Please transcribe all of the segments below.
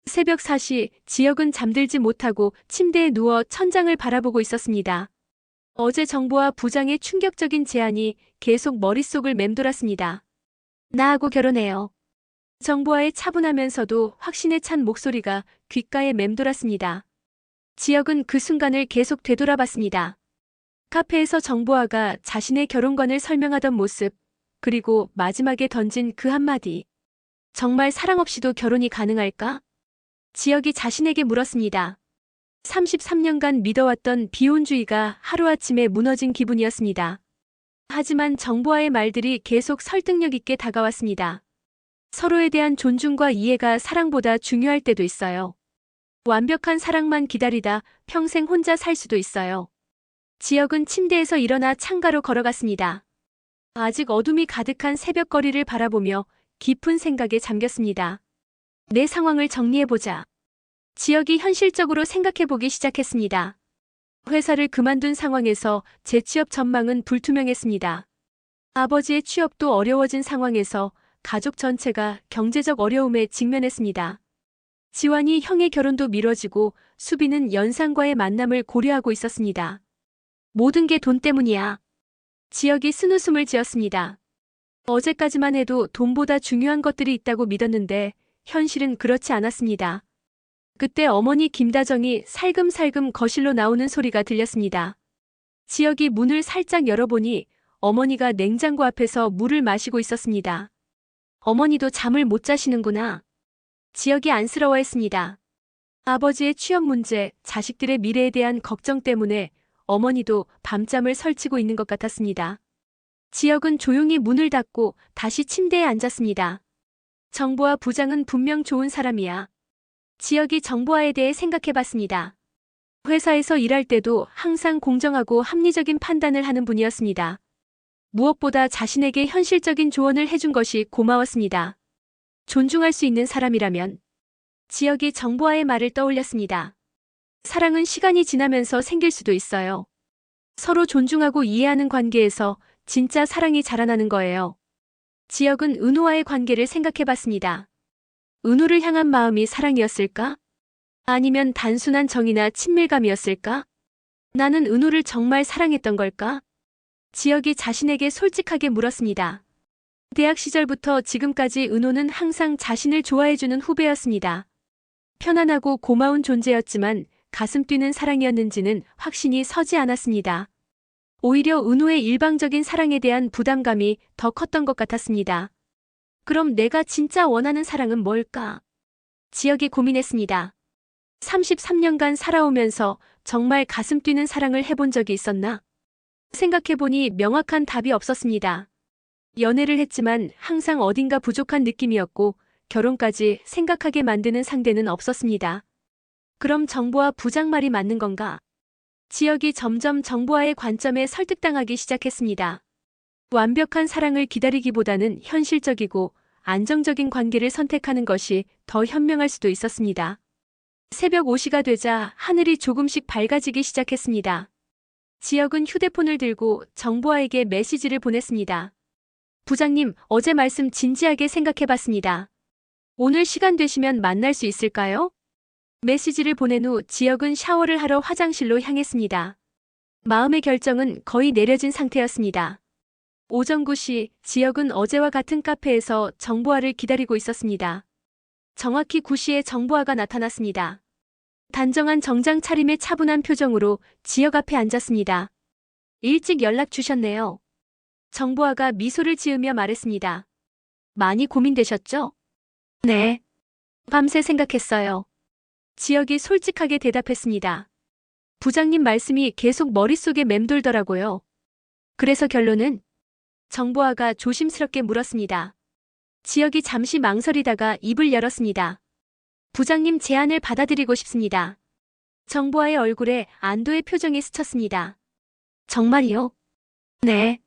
새벽 4시, 지역은 잠들지 못하고 침대에 누워 천장을 바라보고 있었습니다. 어제 정부와 부장의 충격적인 제안이 계속 머릿속을 맴돌았습니다. 나하고 결혼해요. 정부와의 차분하면서도 확신에 찬 목소리가 귓가에 맴돌았습니다. 지역은 그 순간을 계속 되돌아봤습니다. 카페에서 정보아가 자신의 결혼관을 설명하던 모습, 그리고 마지막에 던진 그 한마디. 정말 사랑 없이도 결혼이 가능할까? 지역이 자신에게 물었습니다. 33년간 믿어왔던 비혼주의가 하루아침에 무너진 기분이었습니다. 하지만 정보아의 말들이 계속 설득력 있게 다가왔습니다. 서로에 대한 존중과 이해가 사랑보다 중요할 때도 있어요. 완벽한 사랑만 기다리다 평생 혼자 살 수도 있어요. 지역은 침대에서 일어나 창가로 걸어갔습니다. 아직 어둠이 가득한 새벽거리를 바라보며 깊은 생각에 잠겼습니다. 내 상황을 정리해보자. 지역이 현실적으로 생각해보기 시작했습니다. 회사를 그만둔 상황에서 재취업 전망은 불투명했습니다. 아버지의 취업도 어려워진 상황에서 가족 전체가 경제적 어려움에 직면했습니다. 지환이 형의 결혼도 미뤄지고 수빈은 연상과의 만남을 고려하고 있었습니다. 모든 게 돈 때문이야. 지역이 쓴웃음을 지었습니다. 어제까지만 해도 돈보다 중요한 것들이 있다고 믿었는데 현실은 그렇지 않았습니다. 그때 어머니 김다정이 살금살금 거실로 나오는 소리가 들렸습니다. 지역이 문을 살짝 열어보니 어머니가 냉장고 앞에서 물을 마시고 있었습니다. 어머니도 잠을 못 자시는구나. 지역이 안쓰러워했습니다. 아버지의 취업 문제, 자식들의 미래에 대한 걱정 때문에 어머니도 밤잠을 설치고 있는 것 같았습니다. 지역은 조용히 문을 닫고 다시 침대에 앉았습니다. 정보아 부장은 분명 좋은 사람이야. 지역이 정보아에 대해 생각해봤습니다. 회사에서 일할 때도 항상 공정하고 합리적인 판단을 하는 분이었습니다. 무엇보다 자신에게 현실적인 조언을 해준 것이 고마웠습니다. 존중할 수 있는 사람이라면. 지역이 정보아의 말을 떠올렸습니다. 사랑은 시간이 지나면서 생길 수도 있어요. 서로 존중하고 이해하는 관계에서 진짜 사랑이 자라나는 거예요. 지역은 은우와의 관계를 생각해봤습니다. 은우를 향한 마음이 사랑이었을까? 아니면 단순한 정이나 친밀감이었을까? 나는 은우를 정말 사랑했던 걸까? 지역이 자신에게 솔직하게 물었습니다. 대학 시절부터 지금까지 은호는 항상 자신을 좋아해주는 후배였습니다. 편안하고 고마운 존재였지만 가슴 뛰는 사랑이었는지는 확신이 서지 않았습니다. 오히려 은호의 일방적인 사랑에 대한 부담감이 더 컸던 것 같았습니다. 그럼 내가 진짜 원하는 사랑은 뭘까? 지역이 고민했습니다. 33년간 살아오면서 정말 가슴 뛰는 사랑을 해본 적이 있었나? 생각해보니 명확한 답이 없었습니다. 연애를 했지만 항상 어딘가 부족한 느낌이었고 결혼까지 생각하게 만드는 상대는 없었습니다. 그럼 정보아 부장 말이 맞는 건가? 지역이 점점 정보아의 관점에 설득당하기 시작했습니다. 완벽한 사랑을 기다리기보다는 현실적이고 안정적인 관계를 선택하는 것이 더 현명할 수도 있었습니다. 새벽 5시가 되자 하늘이 조금씩 밝아지기 시작했습니다. 지역은 휴대폰을 들고 정보아에게 메시지를 보냈습니다. 부장님, 어제 말씀 진지하게 생각해봤습니다. 오늘 시간 되시면 만날 수 있을까요? 메시지를 보낸 후 지역은 샤워를 하러 화장실로 향했습니다. 마음의 결정은 거의 내려진 상태였습니다. 오전 9시, 지역은 어제와 같은 카페에서 정보아를 기다리고 있었습니다. 정확히 9시에 정보아가 나타났습니다. 단정한 정장 차림의 차분한 표정으로 지역 앞에 앉았습니다. 일찍 연락 주셨네요. 정보아가 미소를 지으며 말했습니다. 많이 고민되셨죠? 네. 밤새 생각했어요. 지역이 솔직하게 대답했습니다. 부장님 말씀이 계속 머릿속에 맴돌더라고요. 그래서 결론은? 정보아가 조심스럽게 물었습니다. 지역이 잠시 망설이다가 입을 열었습니다. 부장님 제안을 받아들이고 싶습니다. 정보아의 얼굴에 안도의 표정이 스쳤습니다. 정말이요? 네.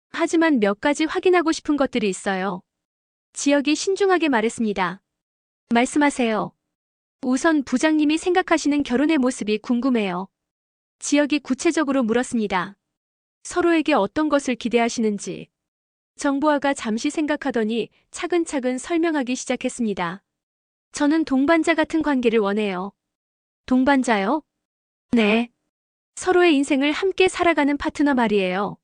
하지만 몇 가지 확인하고 싶은 것들이 있어요. 지역이 신중하게 말했습니다. 말씀하세요. 우선 부장님이 생각하시는 결혼의 모습이 궁금해요. 지역이 구체적으로 물었습니다. 서로에게 어떤 것을 기대하시는지. 정보아가 잠시 생각하더니 차근차근 설명하기 시작했습니다. 저는 동반자 같은 관계를 원해요. 동반자요? 네. 서로의 인생을 함께 살아가는 파트너 말이에요.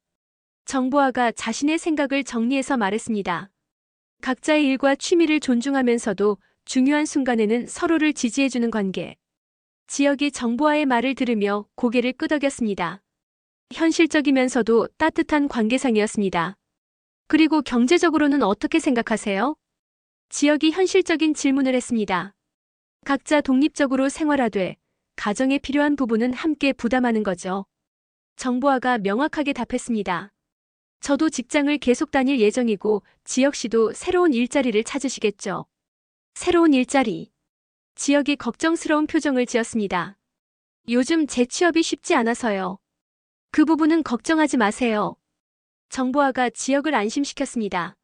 정보아가 자신의 생각을 정리해서 말했습니다. 각자의 일과 취미를 존중하면서도 중요한 순간에는 서로를 지지해주는 관계. 지역이 정보아의 말을 들으며 고개를 끄덕였습니다. 현실적이면서도 따뜻한 관계상이었습니다. 그리고 경제적으로는 어떻게 생각하세요? 지역이 현실적인 질문을 했습니다. 각자 독립적으로 생활하되 가정에 필요한 부분은 함께 부담하는 거죠. 정보아가 명확하게 답했습니다. 저도 직장을 계속 다닐 예정이고 지역 씨도 새로운 일자리를 찾으시겠죠. 새로운 일자리. 지역이 걱정스러운 표정을 지었습니다. 요즘 재취업이 쉽지 않아서요. 그 부분은 걱정하지 마세요. 정보아가 지역을 안심시켰습니다.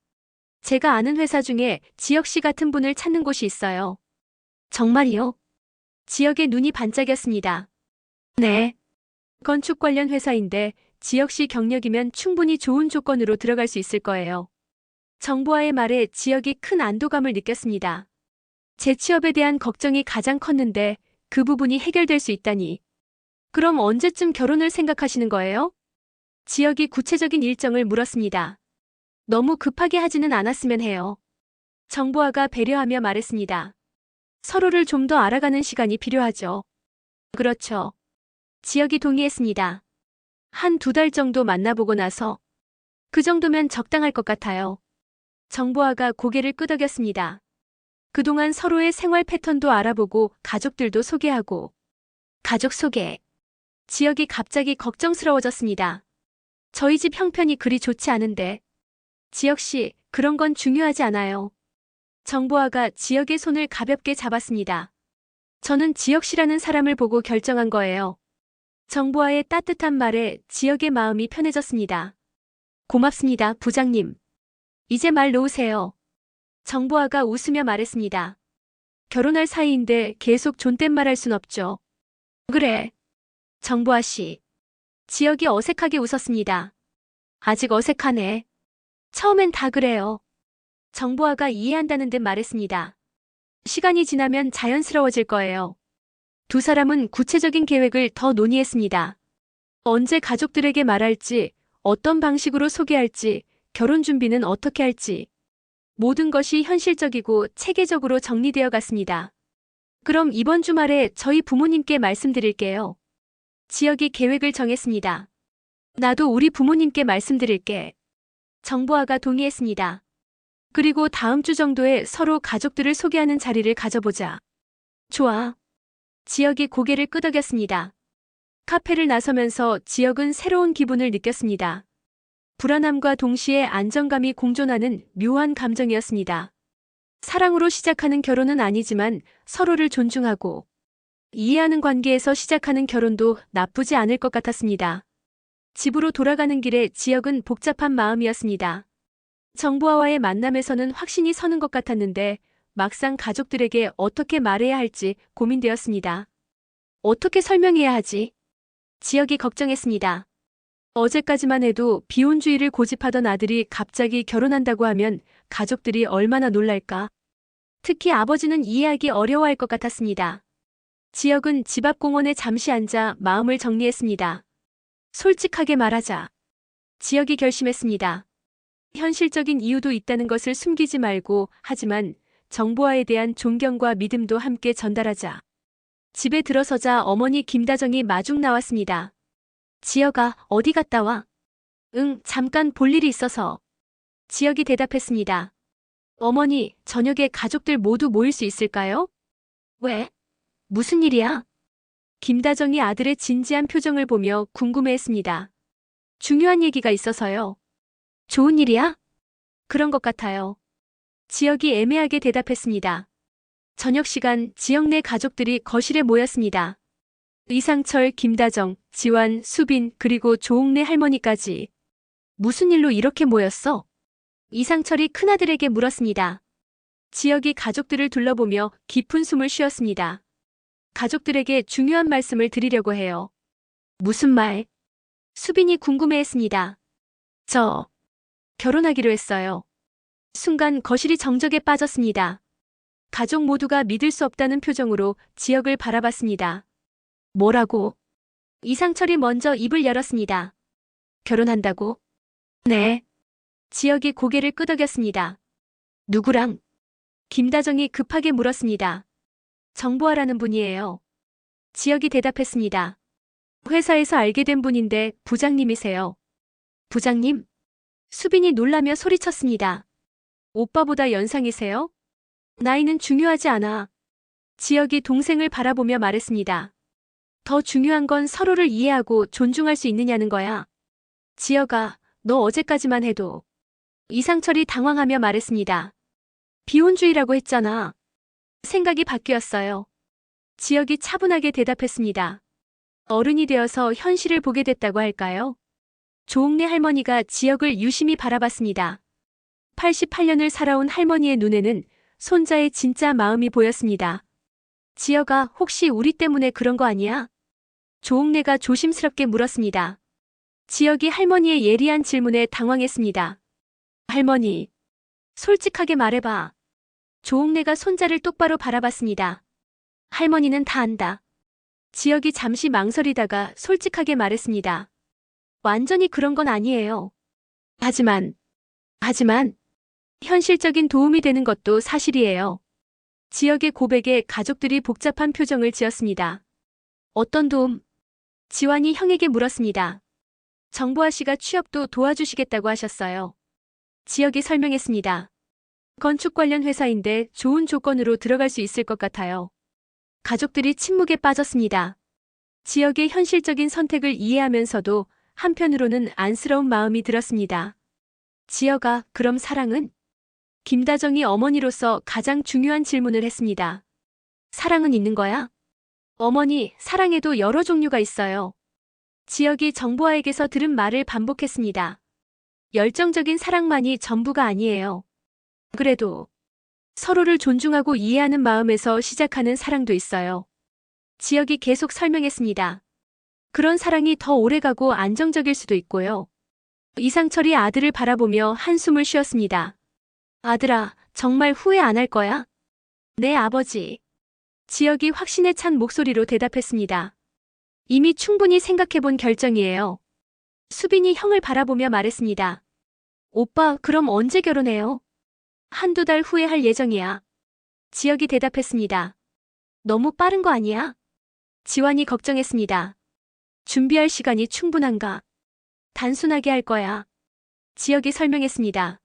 제가 아는 회사 중에 지역 씨 같은 분을 찾는 곳이 있어요. 정말이요? 지역의 눈이 반짝였습니다. 네. 건축 관련 회사인데 지역 씨 경력이면 충분히 좋은 조건으로 들어갈 수 있을 거예요. 정보아의 말에 지역이 큰 안도감을 느꼈습니다. 재취업에 대한 걱정이 가장 컸는데 그 부분이 해결될 수 있다니. 그럼 언제쯤 결혼을 생각하시는 거예요? 지역이 구체적인 일정을 물었습니다. 너무 급하게 하지는 않았으면 해요. 정보아가 배려하며 말했습니다. 서로를 좀 더 알아가는 시간이 필요하죠. 그렇죠. 지역이 동의했습니다. 한 2달 정도 만나보고 나서 그 정도면 적당할 것 같아요. 정보아가 고개를 끄덕였습니다. 그동안 서로의 생활 패턴도 알아보고 가족들도 소개하고. 가족 소개. 지역이 갑자기 걱정스러워졌습니다. 저희 집 형편이 그리 좋지 않은데. 지역 씨, 그런 건 중요하지 않아요. 정보아가 지역의 손을 가볍게 잡았습니다. 저는 지역 씨라는 사람을 보고 결정한 거예요. 정보아의 따뜻한 말에 지역의 마음이 편해졌습니다. 고맙습니다, 부장님. 이제 말 놓으세요. 정보아가 웃으며 말했습니다. 결혼할 사이인데 계속 존댓말 할 순 없죠. 그래. 정보아 씨. 지역이 어색하게 웃었습니다. 아직 어색하네. 처음엔 다 그래요. 정보아가 이해한다는 듯 말했습니다. 시간이 지나면 자연스러워질 거예요. 두 사람은 구체적인 계획을 더 논의했습니다. 언제 가족들에게 말할지, 어떤 방식으로 소개할지, 결혼 준비는 어떻게 할지. 모든 것이 현실적이고 체계적으로 정리되어 갔습니다. 그럼 이번 주말에 저희 부모님께 말씀드릴게요. 지역이 계획을 정했습니다. 나도 우리 부모님께 말씀드릴게. 정보아가 동의했습니다. 그리고 다음 주 정도에 서로 가족들을 소개하는 자리를 가져보자. 좋아. 지역이 고개를 끄덕였습니다. 카페를 나서면서 지역은 새로운 기분을 느꼈습니다. 불안함과 동시에 안정감이 공존하는 묘한 감정이었습니다. 사랑으로 시작하는 결혼은 아니지만 서로를 존중하고 이해하는 관계에서 시작하는 결혼도 나쁘지 않을 것 같았습니다. 집으로 돌아가는 길에 지역은 복잡한 마음이었습니다. 정보아와의 만남에서는 확신이 서는 것 같았는데 막상 가족들에게 어떻게 말해야 할지 고민되었습니다. 어떻게 설명해야 하지? 지역이 걱정했습니다. 어제까지만 해도 비혼주의를 고집하던 아들이 갑자기 결혼한다고 하면 가족들이 얼마나 놀랄까? 특히 아버지는 이해하기 어려워할 것 같았습니다. 지역은 집 앞 공원에 잠시 앉아 마음을 정리했습니다. 솔직하게 말하자. 지역이 결심했습니다. 현실적인 이유도 있다는 것을 숨기지 말고 하지만 정보아에 대한 존경과 믿음도 함께 전달하자. 집에 들어서자 어머니 김다정이 마중 나왔습니다. 지역아, 어디 갔다 와? 응, 잠깐 볼 일이 있어서. 지역이 대답했습니다. 어머니, 저녁에 가족들 모두 모일 수 있을까요? 왜? 무슨 일이야? 김다정이 아들의 진지한 표정을 보며 궁금해했습니다. 중요한 얘기가 있어서요. 좋은 일이야? 그런 것 같아요. 지역이 애매하게 대답했습니다. 저녁 시간 지역 내 가족들이 거실에 모였습니다. 이상철, 김다정, 지완, 수빈, 그리고 조옥래 할머니까지. 무슨 일로 이렇게 모였어? 이상철이 큰아들에게 물었습니다. 지역이 가족들을 둘러보며 깊은 숨을 쉬었습니다. 가족들에게 중요한 말씀을 드리려고 해요. 무슨 말? 수빈이 궁금해했습니다. 저 결혼하기로 했어요. 순간 거실이 정적에 빠졌습니다. 가족 모두가 믿을 수 없다는 표정으로 지혁을 바라봤습니다. 뭐라고? 이상철이 먼저 입을 열었습니다. 결혼한다고? 네. 지혁이 고개를 끄덕였습니다. 누구랑? 김다정이 급하게 물었습니다. 정보하라는 분이에요. 지혁이 대답했습니다. 회사에서 알게 된 분인데 부장님이세요. 부장님? 수빈이 놀라며 소리쳤습니다. 오빠보다 연상이세요? 나이는 중요하지 않아. 지혁이 동생을 바라보며 말했습니다. 더 중요한 건 서로를 이해하고 존중할 수 있느냐는 거야. 지혁아, 너 어제까지만 해도. 이상철이 당황하며 말했습니다. 비혼주의라고 했잖아. 생각이 바뀌었어요. 지혁이 차분하게 대답했습니다. 어른이 되어서 현실을 보게 됐다고 할까요? 조옥래 할머니가 지혁을 유심히 바라봤습니다. 88년을 살아온 할머니의 눈에는 손자의 진짜 마음이 보였습니다. 지혁아, 혹시 우리 때문에 그런 거 아니야? 조옥래가 조심스럽게 물었습니다. 지혁이 할머니의 예리한 질문에 당황했습니다. 할머니, 솔직하게 말해봐. 조옥래가 손자를 똑바로 바라봤습니다. 할머니는 다 안다. 지혁이 잠시 망설이다가 솔직하게 말했습니다. 완전히 그런 건 아니에요. 하지만, 현실적인 도움이 되는 것도 사실이에요. 지혁의 고백에 가족들이 복잡한 표정을 지었습니다. 어떤 도움? 지환이 형에게 물었습니다. 정보아 씨가 취업도 도와주시겠다고 하셨어요. 지혁이 설명했습니다. 건축 관련 회사인데 좋은 조건으로 들어갈 수 있을 것 같아요. 가족들이 침묵에 빠졌습니다. 지혁의 현실적인 선택을 이해하면서도 한편으로는 안쓰러운 마음이 들었습니다. 지혁아, 그럼 사랑은? 김다정이 어머니로서 가장 중요한 질문을 했습니다. 사랑은 있는 거야? 어머니, 사랑에도 여러 종류가 있어요. 지혁이 정보아에게서 들은 말을 반복했습니다. 열정적인 사랑만이 전부가 아니에요. 그래도 서로를 존중하고 이해하는 마음에서 시작하는 사랑도 있어요. 지혁이 계속 설명했습니다. 그런 사랑이 더 오래가고 안정적일 수도 있고요. 이상철이 아들을 바라보며 한숨을 쉬었습니다. 아들아, 정말 후회 안 할 거야? 네, 아버지. 지혁이 확신에 찬 목소리로 대답했습니다. 이미 충분히 생각해본 결정이에요. 수빈이 형을 바라보며 말했습니다. 오빠, 그럼 언제 결혼해요? 한두 달 후에 할 예정이야. 지혁이 대답했습니다. 너무 빠른 거 아니야? 지환이 걱정했습니다. 준비할 시간이 충분한가? 단순하게 할 거야. 지혁이 설명했습니다.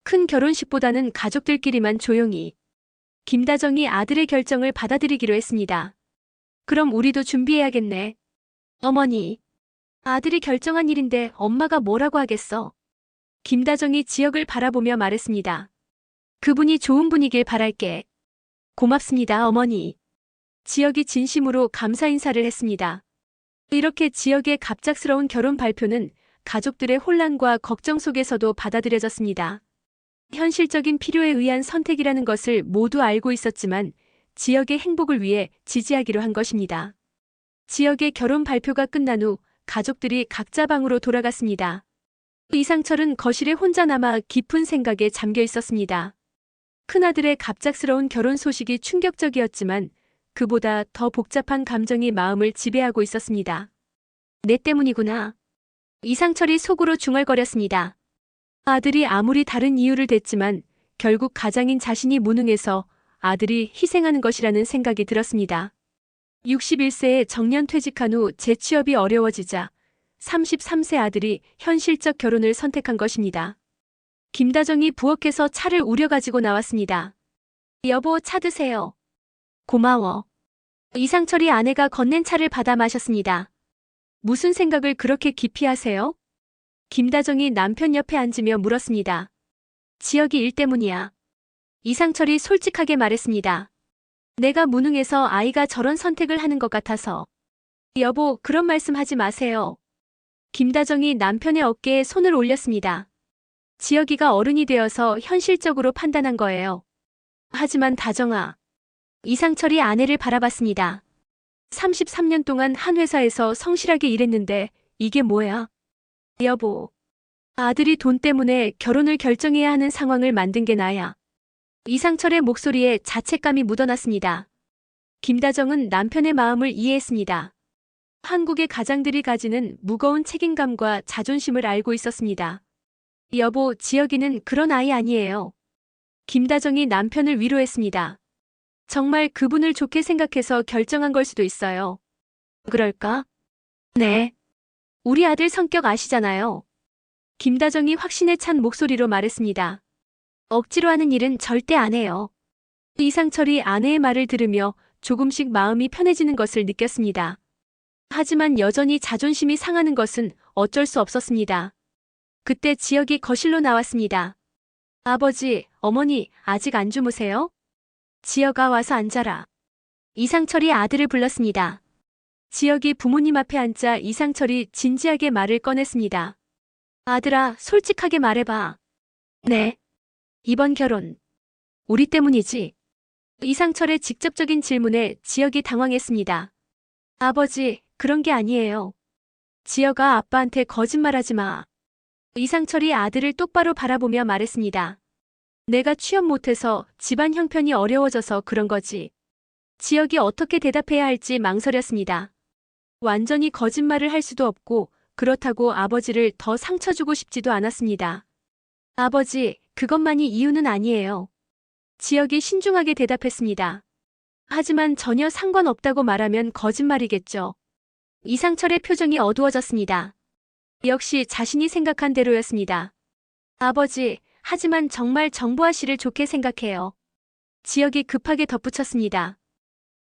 큰 결혼식보다는 가족들끼리만 조용히. 김다정이 아들의 결정을 받아들이기로 했습니다. 그럼 우리도 준비해야겠네. 어머니, 아들이 결정한 일인데 엄마가 뭐라고 하겠어? 김다정이 지혁을 바라보며 말했습니다. 그분이 좋은 분이길 바랄게. 고맙습니다, 어머니. 지혁이 진심으로 감사 인사를 했습니다. 이렇게 지혁의 갑작스러운 결혼 발표는 가족들의 혼란과 걱정 속에서도 받아들여졌습니다. 현실적인 필요에 의한 선택이라는 것을 모두 알고 있었지만 지혁의 행복을 위해 지지하기로 한 것입니다. 지혁의 결혼 발표가 끝난 후 가족들이 각자 방으로 돌아갔습니다. 이상철은 거실에 혼자 남아 깊은 생각에 잠겨 있었습니다. 큰아들의 갑작스러운 결혼 소식이 충격적이었지만 그보다 더 복잡한 감정이 마음을 지배하고 있었습니다. 내 때문이구나. 이상철이 속으로 중얼거렸습니다. 아들이 아무리 다른 이유를 댔지만 결국 가장인 자신이 무능해서 아들이 희생하는 것이라는 생각이 들었습니다. 61세에 정년퇴직한 후 재취업이 어려워지자 33세 아들이 현실적 결혼을 선택한 것입니다. 김다정이 부엌에서 차를 우려 가지고 나왔습니다. 여보, 차 드세요. 고마워. 이상철이 아내가 건넨 차를 받아 마셨습니다. 무슨 생각을 그렇게 깊이 하세요? 김다정이 남편 옆에 앉으며 물었습니다. 지혁이 일 때문이야. 이상철이 솔직하게 말했습니다. 내가 무능해서 아이가 저런 선택을 하는 것 같아서. 여보, 그런 말씀 하지 마세요. 김다정이 남편의 어깨에 손을 올렸습니다. 지혁이가 어른이 되어서 현실적으로 판단한 거예요. 하지만 다정아. 이상철이 아내를 바라봤습니다. 33년 동안 한 회사에서 성실하게 일했는데 이게 뭐야? 여보, 아들이 돈 때문에 결혼을 결정해야 하는 상황을 만든 게 나야. 이상철의 목소리에 자책감이 묻어났습니다. 김다정은 남편의 마음을 이해했습니다. 한국의 가장들이 가지는 무거운 책임감과 자존심을 알고 있었습니다. 여보, 지혁이는 그런 아이 아니에요. 김다정이 남편을 위로했습니다. 정말 그분을 좋게 생각해서 결정한 걸 수도 있어요. 그럴까? 네. 우리 아들 성격 아시잖아요. 김다정이 확신에 찬 목소리로 말했습니다. 억지로 하는 일은 절대 안 해요. 이상철이 아내의 말을 들으며 조금씩 마음이 편해지는 것을 느꼈습니다. 하지만 여전히 자존심이 상하는 것은 어쩔 수 없었습니다. 그때 지혁이 거실로 나왔습니다. 아버지, 어머니, 아직 안 주무세요? 지혁아, 와서 앉아라. 이상철이 아들을 불렀습니다. 지혁이 부모님 앞에 앉자 이상철이 진지하게 말을 꺼냈습니다. 아들아, 솔직하게 말해봐. 네. 이번 결혼, 우리 때문이지? 이상철의 직접적인 질문에 지혁이 당황했습니다. 아버지, 그런 게 아니에요. 지혁아, 아빠한테 거짓말하지 마. 이상철이 아들을 똑바로 바라보며 말했습니다. 내가 취업 못해서 집안 형편이 어려워져서 그런 거지. 지혁이 어떻게 대답해야 할지 망설였습니다. 완전히 거짓말을 할 수도 없고 그렇다고 아버지를 더 상처 주고 싶지도 않았습니다. 아버지, 그것만이 이유는 아니에요. 지혁이 신중하게 대답했습니다. 하지만 전혀 상관없다고 말하면 거짓말이겠죠. 이상철의 표정이 어두워졌습니다. 역시 자신이 생각한 대로였습니다. 아버지, 하지만 정말 정보아 씨를 좋게 생각해요. 지혁이 급하게 덧붙였습니다.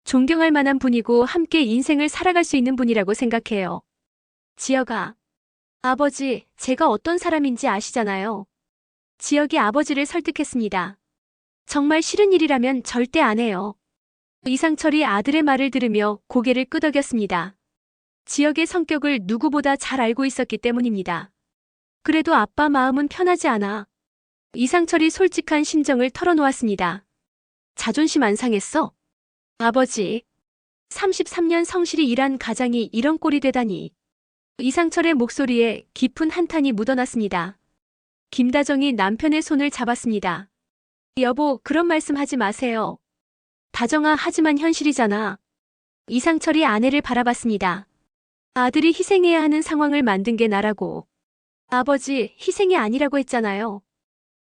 존경할 만한 분이고 함께 인생을 살아갈 수 있는 분이라고 생각해요. 지혁아. 아버지, 제가 어떤 사람인지 아시잖아요. 지혁이 아버지를 설득했습니다. 정말 싫은 일이라면 절대 안 해요. 이상철이 아들의 말을 들으며 고개를 끄덕였습니다. 지혁의 성격을 누구보다 잘 알고 있었기 때문입니다. 그래도 아빠 마음은 편하지 않아. 이상철이 솔직한 심정을 털어놓았습니다. 자존심 안 상했어? 아버지. 33년 성실히 일한 가장이 이런 꼴이 되다니. 이상철의 목소리에 깊은 한탄이 묻어났습니다. 김다정이 남편의 손을 잡았습니다. 여보, 그런 말씀 하지 마세요. 다정아, 하지만 현실이잖아. 이상철이 아내를 바라봤습니다. 아들이 희생해야 하는 상황을 만든 게 나라고. 아버지, 희생이 아니라고 했잖아요.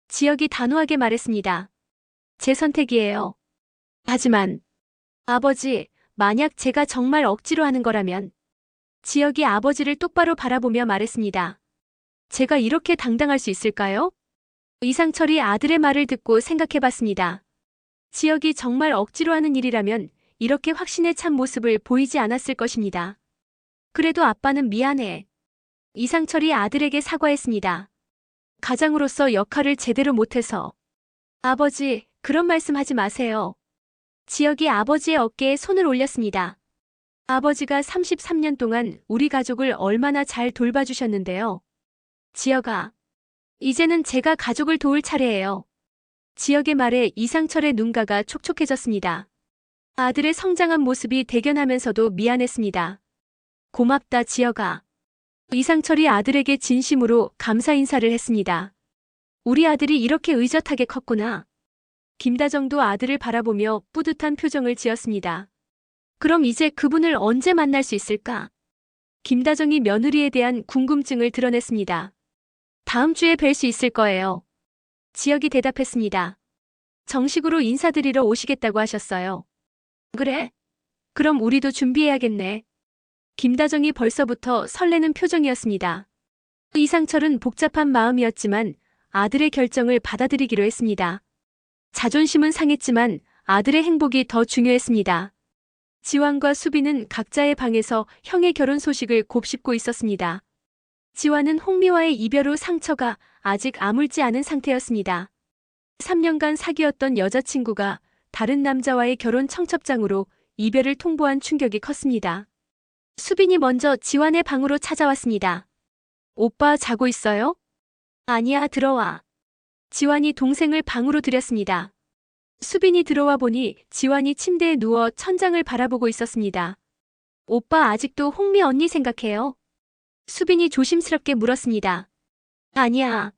지혁이 단호하게 말했습니다. 제 선택이에요. 하지만, 아버지, 만약 제가 정말 억지로 하는 거라면. 지혁이 아버지를 똑바로 바라보며 말했습니다. 제가 이렇게 당당할 수 있을까요? 이상철이 아들의 말을 듣고 생각해봤습니다. 지혁이 정말 억지로 하는 일이라면 이렇게 확신에 찬 모습을 보이지 않았을 것입니다. 그래도 아빠는 미안해. 이상철이 아들에게 사과했습니다. 가장으로서 역할을 제대로 못해서. 아버지, 그런 말씀 하지 마세요. 지혁이 아버지의 어깨에 손을 올렸습니다. 아버지가 33년 동안 우리 가족을 얼마나 잘 돌봐주셨는데요. 지혁아, 이제는 제가 가족을 도울 차례예요. 지혁의 말에 이상철의 눈가가 촉촉해졌습니다. 아들의 성장한 모습이 대견하면서도 미안했습니다. 고맙다, 지혁아. 이상철이 아들에게 진심으로 감사 인사를 했습니다. 우리 아들이 이렇게 의젓하게 컸구나. 김다정도 아들을 바라보며 뿌듯한 표정을 지었습니다. 그럼 이제 그분을 언제 만날 수 있을까? 김다정이 며느리에 대한 궁금증을 드러냈습니다. 다음 주에 뵐 수 있을 거예요. 지혁이 대답했습니다. 정식으로 인사드리러 오시겠다고 하셨어요. 그래? 그럼 우리도 준비해야겠네. 김다정이 벌써부터 설레는 표정이었습니다. 이상철은 복잡한 마음이었지만 아들의 결정을 받아들이기로 했습니다. 자존심은 상했지만 아들의 행복이 더 중요했습니다. 지환과 수빈은 각자의 방에서 형의 결혼 소식을 곱씹고 있었습니다. 지환은 홍미와의 이별 후 상처가 아직 아물지 않은 상태였습니다. 3년간 사귀었던 여자친구가 다른 남자와의 결혼 청첩장으로 이별을 통보한 충격이 컸습니다. 수빈이 먼저 지환의 방으로 찾아왔습니다. 오빠 자고 있어요? 아니야, 들어와. 지환이 동생을 방으로 들였습니다. 수빈이 들어와 보니 지환이 침대에 누워 천장을 바라보고 있었습니다. 오빠 아직도 홍미 언니 생각해요? 수빈이 조심스럽게 물었습니다. 아니야.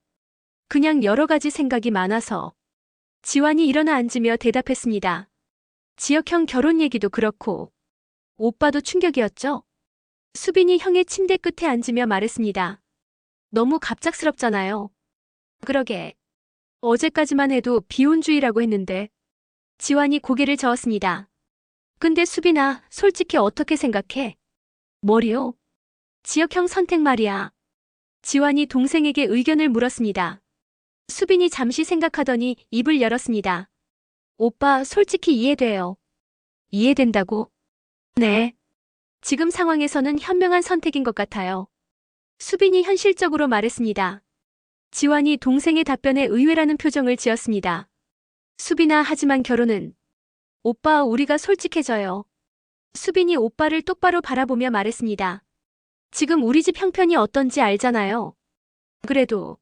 그냥 여러 가지 생각이 많아서. 지환이 일어나 앉으며 대답했습니다. 지혁형 결혼 얘기도 그렇고 오빠도 충격이었죠? 수빈이 형의 침대 끝에 앉으며 말했습니다. 너무 갑작스럽잖아요. 그러게. 어제까지만 해도 비혼주의라고 했는데. 지환이 고개를 저었습니다. 근데 수빈아, 솔직히 어떻게 생각해? 뭐리요? 지혁형 선택 말이야. 지환이 동생에게 의견을 물었습니다. 수빈이 잠시 생각하더니 입을 열었습니다. 오빠, 솔직히 이해돼요. 이해된다고? 네. 지금 상황에서는 현명한 선택인 것 같아요. 수빈이 현실적으로 말했습니다. 지환이 동생의 답변에 의외라는 표정을 지었습니다. 수빈아, 하지만 결혼은. 오빠, 우리가 솔직해져요. 수빈이 오빠를 똑바로 바라보며 말했습니다. 지금 우리 집 형편이 어떤지 알잖아요. 그래도.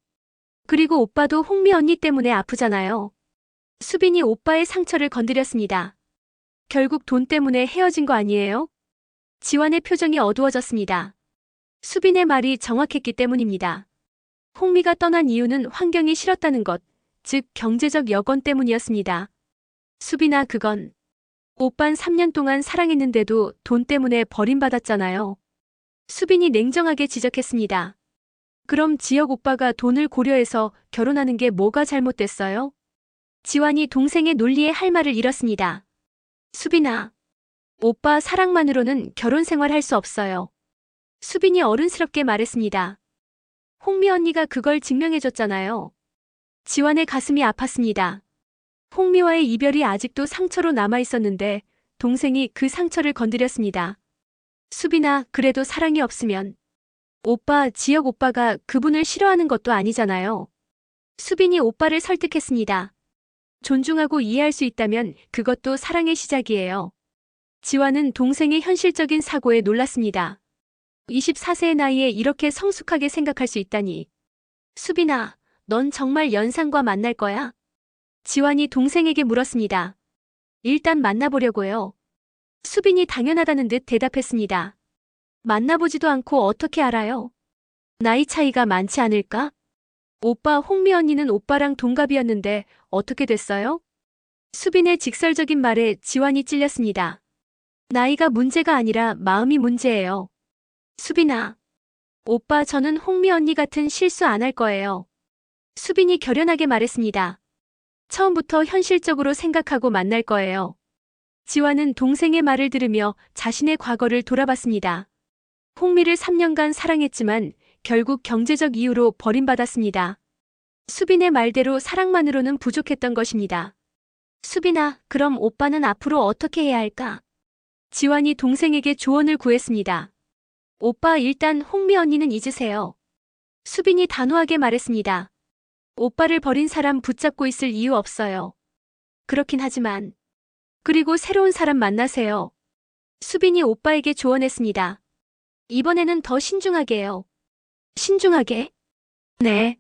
그리고 오빠도 홍미 언니 때문에 아프잖아요. 수빈이 오빠의 상처를 건드렸습니다. 결국 돈 때문에 헤어진 거 아니에요? 지환의 표정이 어두워졌습니다. 수빈의 말이 정확했기 때문입니다. 홍미가 떠난 이유는 환경이 싫었다는 것, 즉 경제적 여건 때문이었습니다. 수빈아, 그건 오빤 3년 동안 사랑했는데도 돈 때문에 버림받았잖아요. 수빈이 냉정하게 지적했습니다. 그럼 지혁 오빠가 돈을 고려해서 결혼하는 게 뭐가 잘못됐어요? 지환이 동생의 논리에 할 말을 잃었습니다. 수빈아, 오빠 사랑만으로는 결혼 생활할 수 없어요. 수빈이 어른스럽게 말했습니다. 홍미 언니가 그걸 증명해줬잖아요. 지환의 가슴이 아팠습니다. 홍미와의 이별이 아직도 상처로 남아있었는데 동생이 그 상처를 건드렸습니다. 수빈아, 그래도 사랑이 없으면 오빠, 지혁 오빠가 그분을 싫어하는 것도 아니잖아요. 수빈이 오빠를 설득했습니다. 존중하고 이해할 수 있다면 그것도 사랑의 시작이에요. 지환은 동생의 현실적인 사고에 놀랐습니다. 24세의 나이에 이렇게 성숙하게 생각할 수 있다니. 수빈아, 넌 정말 연상과 만날 거야? 지환이 동생에게 물었습니다. 일단 만나보려고요. 수빈이 당연하다는 듯 대답했습니다. 만나보지도 않고 어떻게 알아요? 나이 차이가 많지 않을까? 오빠, 홍미 언니는 오빠랑 동갑이었는데 어떻게 됐어요? 수빈의 직설적인 말에 지환이 찔렸습니다. 나이가 문제가 아니라 마음이 문제예요. 수빈아. 오빠, 저는 홍미 언니 같은 실수 안 할 거예요. 수빈이 결연하게 말했습니다. 처음부터 현실적으로 생각하고 만날 거예요. 지환은 동생의 말을 들으며 자신의 과거를 돌아봤습니다. 홍미를 3년간 사랑했지만 결국 경제적 이유로 버림받았습니다. 수빈의 말대로 사랑만으로는 부족했던 것입니다. 수빈아, 그럼 오빠는 앞으로 어떻게 해야 할까? 지환이 동생에게 조언을 구했습니다. 오빠, 일단 홍미 언니는 잊으세요. 수빈이 단호하게 말했습니다. 오빠를 버린 사람 붙잡고 있을 이유 없어요. 그렇긴 하지만. 그리고 새로운 사람 만나세요. 수빈이 오빠에게 조언했습니다. 이번에는 더 신중하게요. 신중하게? 네.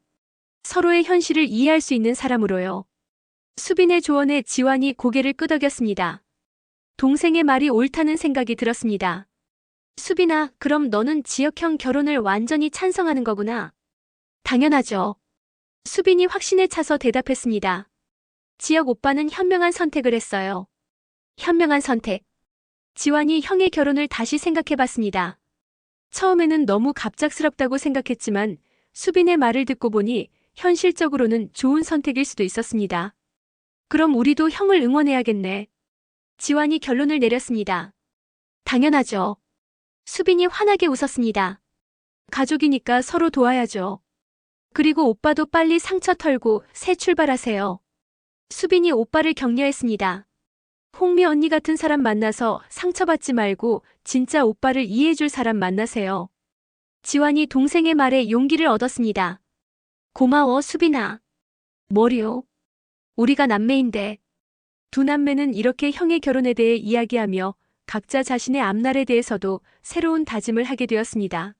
서로의 현실을 이해할 수 있는 사람으로요. 수빈의 조언에 지환이 고개를 끄덕였습니다. 동생의 말이 옳다는 생각이 들었습니다. 수빈아, 그럼 너는 지혁형 결혼을 완전히 찬성하는 거구나. 당연하죠. 수빈이 확신에 차서 대답했습니다. 지혁 오빠는 현명한 선택을 했어요. 현명한 선택. 지환이 형의 결혼을 다시 생각해봤습니다. 처음에는 너무 갑작스럽다고 생각했지만 수빈의 말을 듣고 보니 현실적으로는 좋은 선택일 수도 있었습니다. 그럼 우리도 형을 응원해야겠네. 지환이 결론을 내렸습니다. 당연하죠. 수빈이 환하게 웃었습니다. 가족이니까 서로 도와야죠. 그리고 오빠도 빨리 상처 털고 새 출발하세요. 수빈이 오빠를 격려했습니다. 홍미 언니 같은 사람 만나서 상처받지 말고 진짜 오빠를 이해해줄 사람 만나세요. 지환이 동생의 말에 용기를 얻었습니다. 고마워, 수빈아. 뭐리요? 우리가 남매인데. 두 남매는 이렇게 형의 결혼에 대해 이야기하며 각자 자신의 앞날에 대해서도 새로운 다짐을 하게 되었습니다.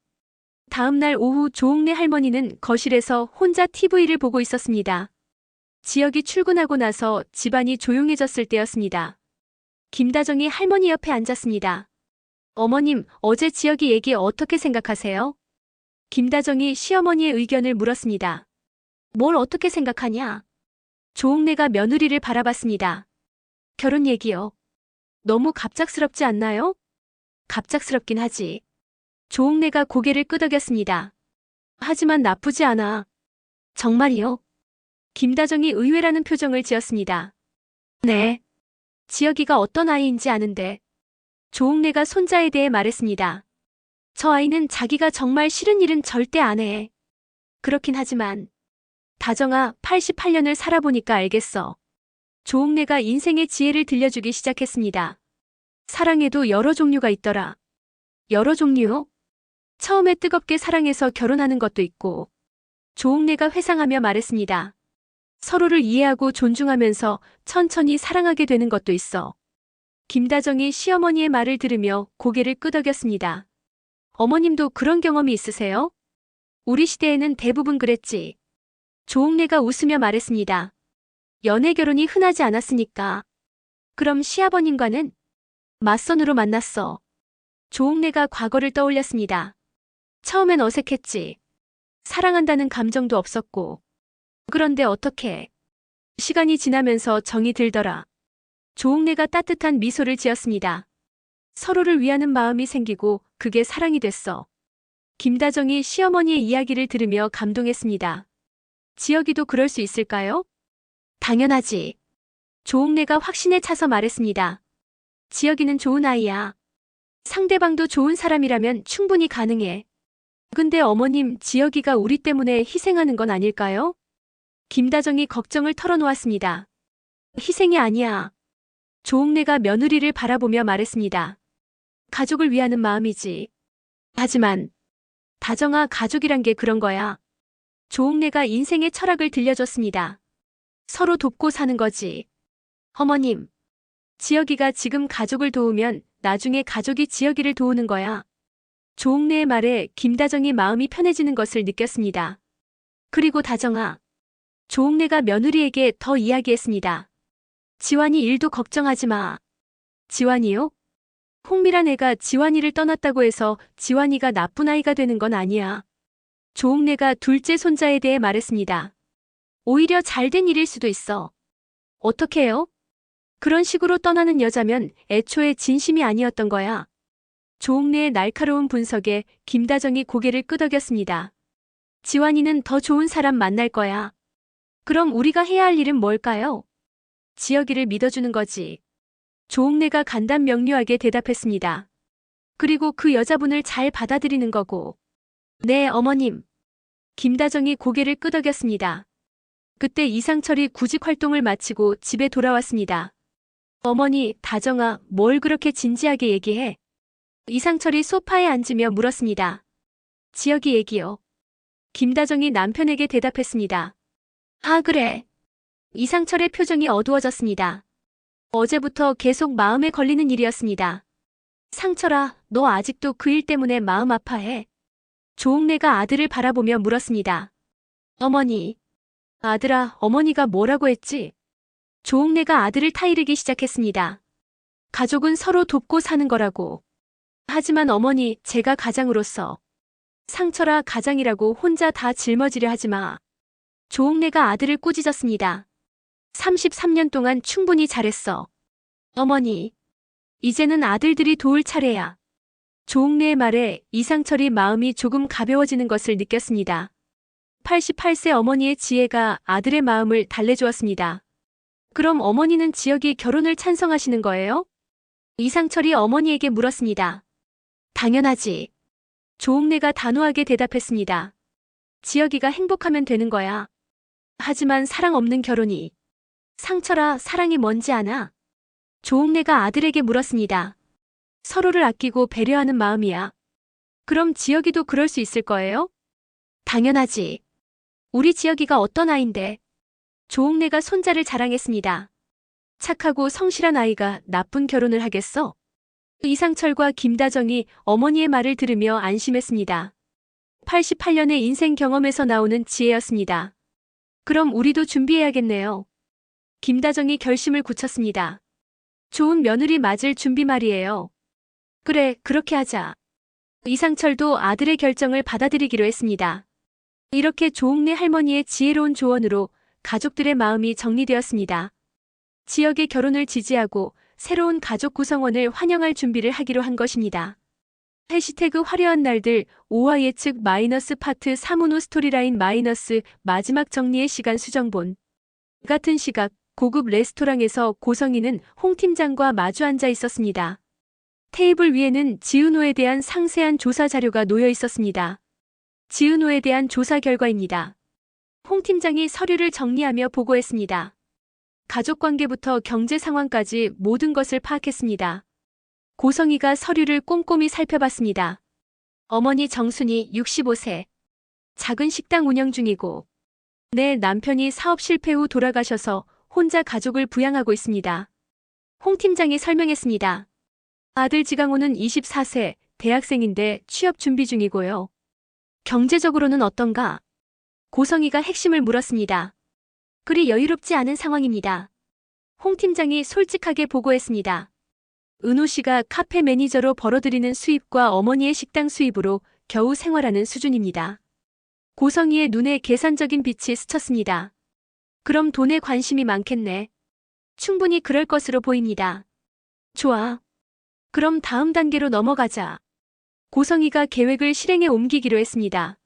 다음 날 오후 조옥래 할머니는 거실에서 혼자 TV를 보고 있었습니다. 지혁이 출근하고 나서 집안이 조용해졌을 때였습니다. 김다정이 할머니 옆에 앉았습니다. 어머님, 어제 지혁이 얘기 어떻게 생각하세요? 김다정이 시어머니의 의견을 물었습니다. 뭘 어떻게 생각하냐? 조옥래가 며느리를 바라봤습니다. 결혼 얘기요. 너무 갑작스럽지 않나요? 갑작스럽긴 하지. 조옥래가 고개를 끄덕였습니다. 하지만 나쁘지 않아. 정말이요? 김다정이 의외라는 표정을 지었습니다. 네. 지혁이가 어떤 아이인지 아는데. 조옥래가 손자에 대해 말했습니다. 저 아이는 자기가 정말 싫은 일은 절대 안 해. 그렇긴 하지만. 다정아, 88년을 살아보니까 알겠어. 조옥래가 인생의 지혜를 들려주기 시작했습니다. 사랑에도 여러 종류가 있더라. 여러 종류요? 처음에 뜨겁게 사랑해서 결혼하는 것도 있고. 조옥래가 회상하며 말했습니다. 서로를 이해하고 존중하면서 천천히 사랑하게 되는 것도 있어. 김다정이 시어머니의 말을 들으며 고개를 끄덕였습니다. 어머님도 그런 경험이 있으세요? 우리 시대에는 대부분 그랬지. 조옥래가 웃으며 말했습니다. 연애 결혼이 흔하지 않았으니까. 그럼 시아버님과는? 맞선으로 만났어. 조옥래가 과거를 떠올렸습니다. 처음엔 어색했지. 사랑한다는 감정도 없었고. 그런데 어떻게? 시간이 지나면서 정이 들더라. 조옥래가 따뜻한 미소를 지었습니다. 서로를 위하는 마음이 생기고 그게 사랑이 됐어. 김다정이 시어머니의 이야기를 들으며 감동했습니다. 지혁이도 그럴 수 있을까요? 당연하지. 조옥래가 확신에 차서 말했습니다. 지혁이는 좋은 아이야. 상대방도 좋은 사람이라면 충분히 가능해. 근데 어머님, 지혁이가 우리 때문에 희생하는 건 아닐까요? 김다정이 걱정을 털어놓았습니다. 희생이 아니야. 조옥래가 며느리를 바라보며 말했습니다. 가족을 위하는 마음이지. 하지만 다정아, 가족이란 게 그런 거야. 조옥래가 인생의 철학을 들려줬습니다. 서로 돕고 사는 거지. 어머님, 지혁이가 지금 가족을 도우면 나중에 가족이 지혁이를 도우는 거야. 조옥래의 말에 김다정이 마음이 편해지는 것을 느꼈습니다. 그리고 다정아. 조옥래가 며느리에게 더 이야기했습니다. 지환이 일도 걱정하지 마. 지환이요? 홍미란 애가 지환이를 떠났다고 해서 지환이가 나쁜 아이가 되는 건 아니야. 조옥래가 둘째 손자에 대해 말했습니다. 오히려 잘된 일일 수도 있어. 어떻게 해요? 그런 식으로 떠나는 여자면 애초에 진심이 아니었던 거야. 조옥래의 날카로운 분석에 김다정이 고개를 끄덕였습니다. 지환이는 더 좋은 사람 만날 거야. 그럼 우리가 해야 할 일은 뭘까요? 지혁이를 믿어주는 거지. 조옥래가 간단명료하게 대답했습니다. 그리고 그 여자분을 잘 받아들이는 거고. 네, 어머님. 김다정이 고개를 끄덕였습니다. 그때 이상철이 구직 활동을 마치고 집에 돌아왔습니다. 어머니, 다정아, 뭘 그렇게 진지하게 얘기해? 이상철이 소파에 앉으며 물었습니다. 지혁이 얘기요. 김다정이 남편에게 대답했습니다. 아, 그래. 이상철의 표정이 어두워졌습니다. 어제부터 계속 마음에 걸리는 일이었습니다. 상철아, 너 아직도 그 일 때문에 마음 아파해? 조옥래가 아들을 바라보며 물었습니다. 어머니. 아들아, 어머니가 뭐라고 했지? 조옥래가 아들을 타이르기 시작했습니다. 가족은 서로 돕고 사는 거라고. 하지만 어머니, 제가 가장으로서. 상철아, 가장이라고 혼자 다 짊어지려 하지 마. 조옥래가 아들을 꾸짖었습니다. 33년 동안 충분히 잘했어. 어머니. 이제는 아들들이 도울 차례야. 조옥래의 말에 이상철이 마음이 조금 가벼워지는 것을 느꼈습니다. 88세 어머니의 지혜가 아들의 마음을 달래주었습니다. 그럼 어머니는 지혁이 결혼을 찬성하시는 거예요? 이상철이 어머니에게 물었습니다. 당연하지. 조옥래가 단호하게 대답했습니다. 지혁이가 행복하면 되는 거야. 하지만 사랑 없는 결혼이. 상철아, 사랑이 뭔지 아나? 조옥래가 아들에게 물었습니다. 서로를 아끼고 배려하는 마음이야. 그럼 지혁이도 그럴 수 있을 거예요? 당연하지. 우리 지혁이가 어떤 아인데? 조옥래가 손자를 자랑했습니다. 착하고 성실한 아이가 나쁜 결혼을 하겠어? 이상철과 김다정이 어머니의 말을 들으며 안심했습니다. 88년의 인생 경험에서 나오는 지혜였습니다. 그럼 우리도 준비해야겠네요. 김다정이 결심을 굳혔습니다. 좋은 며느리 맞을 준비 말이에요. 그래, 그렇게 하자. 이상철도 아들의 결정을 받아들이기로 했습니다. 이렇게 조옥래 할머니의 지혜로운 조언으로 가족들의 마음이 정리되었습니다. 지역의 결혼을 지지하고 새로운 가족 구성원을 환영할 준비를 하기로 한 것입니다. 해시태그 화려한 날들 5화 예측 마이너스 파트 3 스토리라인 마이너스 마지막 정리의 시간 수정본. 같은 시각 고급 레스토랑에서 고성희는 홍 팀장과 마주 앉아 있었습니다. 테이블 위에는 지은호에 대한 상세한 조사 자료가 놓여 있었습니다. 지은호에 대한 조사 결과입니다. 홍 팀장이 서류를 정리하며 보고했습니다. 가족관계부터 경제 상황까지 모든 것을 파악했습니다. 고성희가 서류를 꼼꼼히 살펴봤습니다. 어머니 정순이 65세. 작은 식당 운영 중이고 내 남편이 사업 실패 후 돌아가셔서 혼자 가족을 부양하고 있습니다. 홍 팀장이 설명했습니다. 아들 지강호는 24세, 대학생인데 취업 준비 중이고요. 경제적으로는 어떤가? 고성희가 핵심을 물었습니다. 그리 여유롭지 않은 상황입니다. 홍 팀장이 솔직하게 보고했습니다. 은호 씨가 카페 매니저로 벌어들이는 수입과 어머니의 식당 수입으로 겨우 생활하는 수준입니다. 고성희의 눈에 계산적인 빛이 스쳤습니다. 그럼 돈에 관심이 많겠네. 충분히 그럴 것으로 보입니다. 좋아. 그럼 다음 단계로 넘어가자. 고성희가 계획을 실행에 옮기기로 했습니다.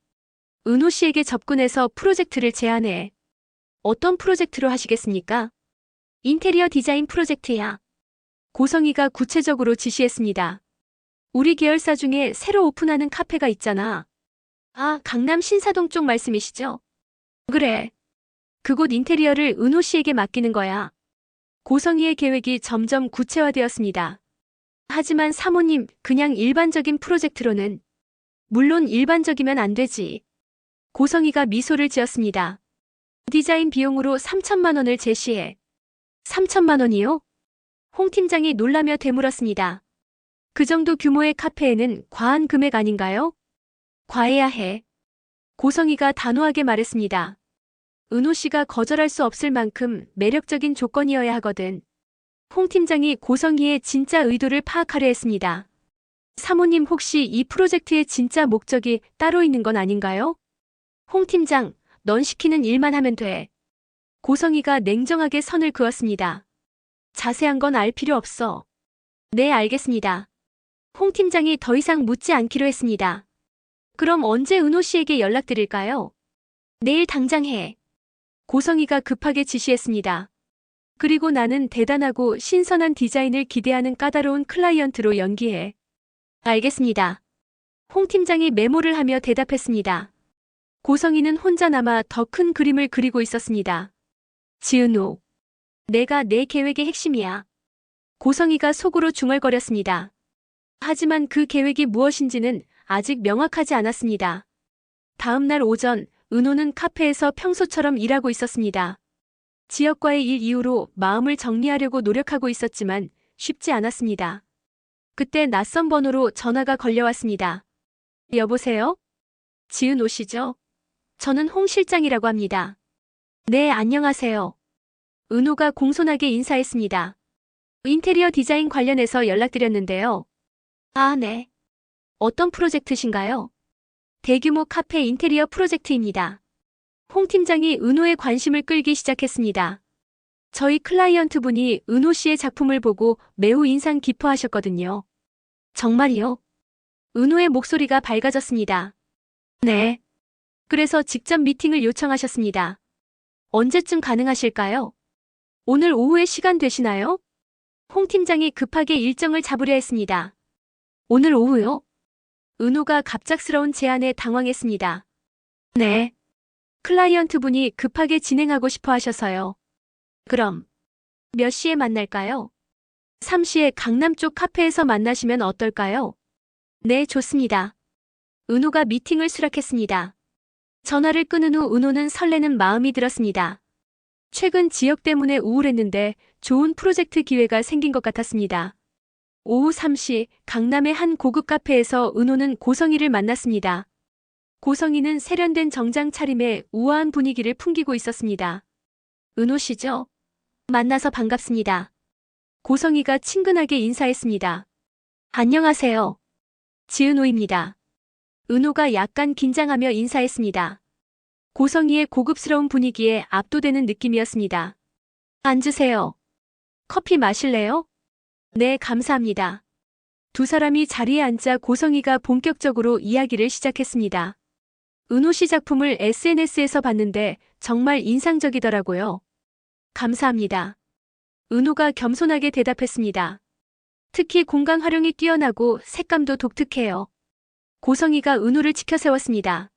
은호 씨에게 접근해서 프로젝트를 제안해. 어떤 프로젝트로 하시겠습니까? 인테리어 디자인 프로젝트야. 고성희가 구체적으로 지시했습니다. 우리 계열사 중에 새로 오픈하는 카페가 있잖아. 아, 강남 신사동 쪽 말씀이시죠? 그래. 그곳 인테리어를 은호 씨에게 맡기는 거야. 고성희의 계획이 점점 구체화되었습니다. 하지만 사모님, 그냥 일반적인 프로젝트로는. 물론 일반적이면 안 되지. 고성희가 미소를 지었습니다. 디자인 비용으로 3천만 원을 제시해. 3천만 원이요? 홍 팀장이 놀라며 되물었습니다. 그 정도 규모의 카페에는 과한 금액 아닌가요? 과해야 해. 고성희가 단호하게 말했습니다. 은호 씨가 거절할 수 없을 만큼 매력적인 조건이어야 하거든. 홍 팀장이 고성희의 진짜 의도를 파악하려 했습니다. 사모님 혹시 이 프로젝트의 진짜 목적이 따로 있는 건 아닌가요? 홍 팀장, 넌 시키는 일만 하면 돼. 고성희가 냉정하게 선을 그었습니다. 자세한 건 알 필요 없어. 네, 알겠습니다. 홍 팀장이 더 이상 묻지 않기로 했습니다. 그럼 언제 은호 씨에게 연락드릴까요? 내일 당장 해. 고성희가 급하게 지시했습니다. 그리고 나는 대단하고 신선한 디자인을 기대하는 까다로운 클라이언트로 연기해. 알겠습니다. 홍 팀장이 메모를 하며 대답했습니다. 고성희는 혼자 남아 더 큰 그림을 그리고 있었습니다. 지은호. 내가 내 계획의 핵심이야. 고성희가 속으로 중얼거렸습니다. 하지만 그 계획이 무엇인지는 아직 명확하지 않았습니다. 다음 날 오전, 은호는 카페에서 평소처럼 일하고 있었습니다. 지역과의 일 이후로 마음을 정리하려고 노력하고 있었지만 쉽지 않았습니다. 그때 낯선 번호로 전화가 걸려왔습니다. 여보세요? 지은호 씨죠? 저는 홍 실장이라고 합니다. 네, 안녕하세요. 은호가 공손하게 인사했습니다. 인테리어 디자인 관련해서 연락드렸는데요. 아, 네. 어떤 프로젝트신가요? 대규모 카페 인테리어 프로젝트입니다. 홍 팀장이 은호의 관심을 끌기 시작했습니다. 저희 클라이언트분이 은호 씨의 작품을 보고 매우 인상 깊어하셨거든요. 정말이요? 은호의 목소리가 밝아졌습니다. 네. 그래서 직접 미팅을 요청하셨습니다. 언제쯤 가능하실까요? 오늘 오후에 시간 되시나요? 홍 팀장이 급하게 일정을 잡으려 했습니다. 오늘 오후요? 은호가 갑작스러운 제안에 당황했습니다. 네. 클라이언트분이 급하게 진행하고 싶어 하셔서요. 그럼 몇 시에 만날까요? 3시에 강남 쪽 카페에서 만나시면 어떨까요? 네, 좋습니다. 은호가 미팅을 수락했습니다. 전화를 끊은 후 은호는 설레는 마음이 들었습니다. 최근 지역 때문에 우울했는데 좋은 프로젝트 기회가 생긴 것 같았습니다. 오후 3시 강남의 한 고급 카페에서 은호는 고성희를 만났습니다. 고성희는 세련된 정장 차림에 우아한 분위기를 풍기고 있었습니다. 은호 씨죠? 만나서 반갑습니다. 고성희가 친근하게 인사했습니다. 안녕하세요. 지은호입니다. 은호가 약간 긴장하며 인사했습니다. 고성희의 고급스러운 분위기에 압도되는 느낌이었습니다. 앉으세요. 커피 마실래요? 네, 감사합니다. 두 사람이 자리에 앉자 고성희가 본격적으로 이야기를 시작했습니다. 은호 씨 작품을 SNS에서 봤는데 정말 인상적이더라고요. 감사합니다. 은호가 겸손하게 대답했습니다. 특히 공간 활용이 뛰어나고 색감도 독특해요. 고성희가 은호를 치켜세웠습니다.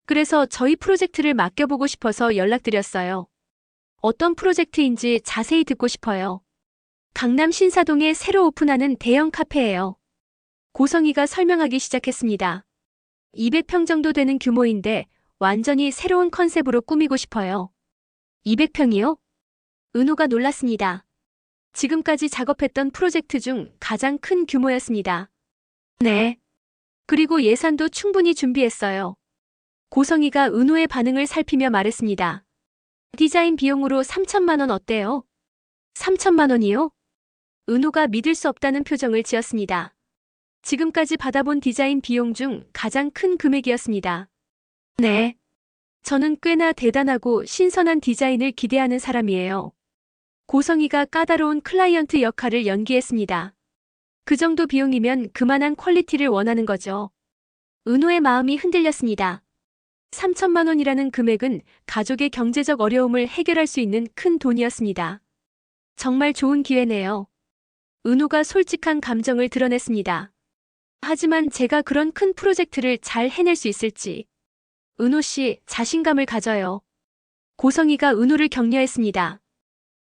그래서 저희 프로젝트를 맡겨보고 싶어서 연락드렸어요. 어떤 프로젝트인지 자세히 듣고 싶어요. 강남 신사동에 새로 오픈하는 대형 카페예요. 고성희가 설명하기 시작했습니다. 200평 정도 되는 규모인데 완전히 새로운 컨셉으로 꾸미고 싶어요. 200평이요? 은호가 놀랐습니다. 지금까지 작업했던 프로젝트 중 가장 큰 규모였습니다. 네. 그리고 예산도 충분히 준비했어요. 고성희가 은호의 반응을 살피며 말했습니다. 디자인 비용으로 3천만 원 어때요? 3천만 원이요? 은호가 믿을 수 없다는 표정을 지었습니다. 지금까지 받아본 디자인 비용 중 가장 큰 금액이었습니다. 네. 저는 꽤나 대단하고 신선한 디자인을 기대하는 사람이에요. 고성희가 까다로운 클라이언트 역할을 연기했습니다. 그 정도 비용이면 그만한 퀄리티를 원하는 거죠. 은호의 마음이 흔들렸습니다. 3천만 원이라는 금액은 가족의 경제적 어려움을 해결할 수 있는 큰 돈이었습니다. 정말 좋은 기회네요. 은호가 솔직한 감정을 드러냈습니다. 하지만 제가 그런 큰 프로젝트를 잘 해낼 수 있을지. 은호 씨, 자신감을 가져요. 고성희가 은호를 격려했습니다.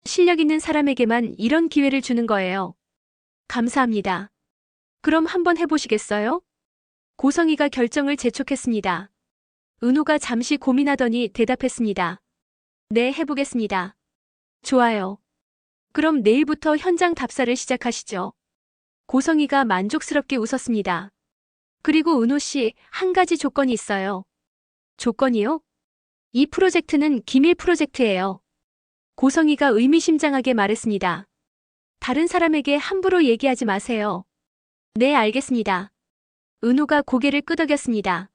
실력 있는 사람에게만 이런 기회를 주는 거예요. 감사합니다. 그럼 한번 해보시겠어요? 고성희가 결정을 재촉했습니다. 은호가 잠시 고민하더니 대답했습니다. 네, 해보겠습니다. 좋아요. 그럼 내일부터 현장 답사를 시작하시죠. 고성희가 만족스럽게 웃었습니다. 그리고 은호 씨, 한 가지 조건이 있어요. 조건이요? 이 프로젝트는 기밀 프로젝트예요. 고성희가 의미심장하게 말했습니다. 다른 사람에게 함부로 얘기하지 마세요. 네, 알겠습니다. 은호가 고개를 끄덕였습니다.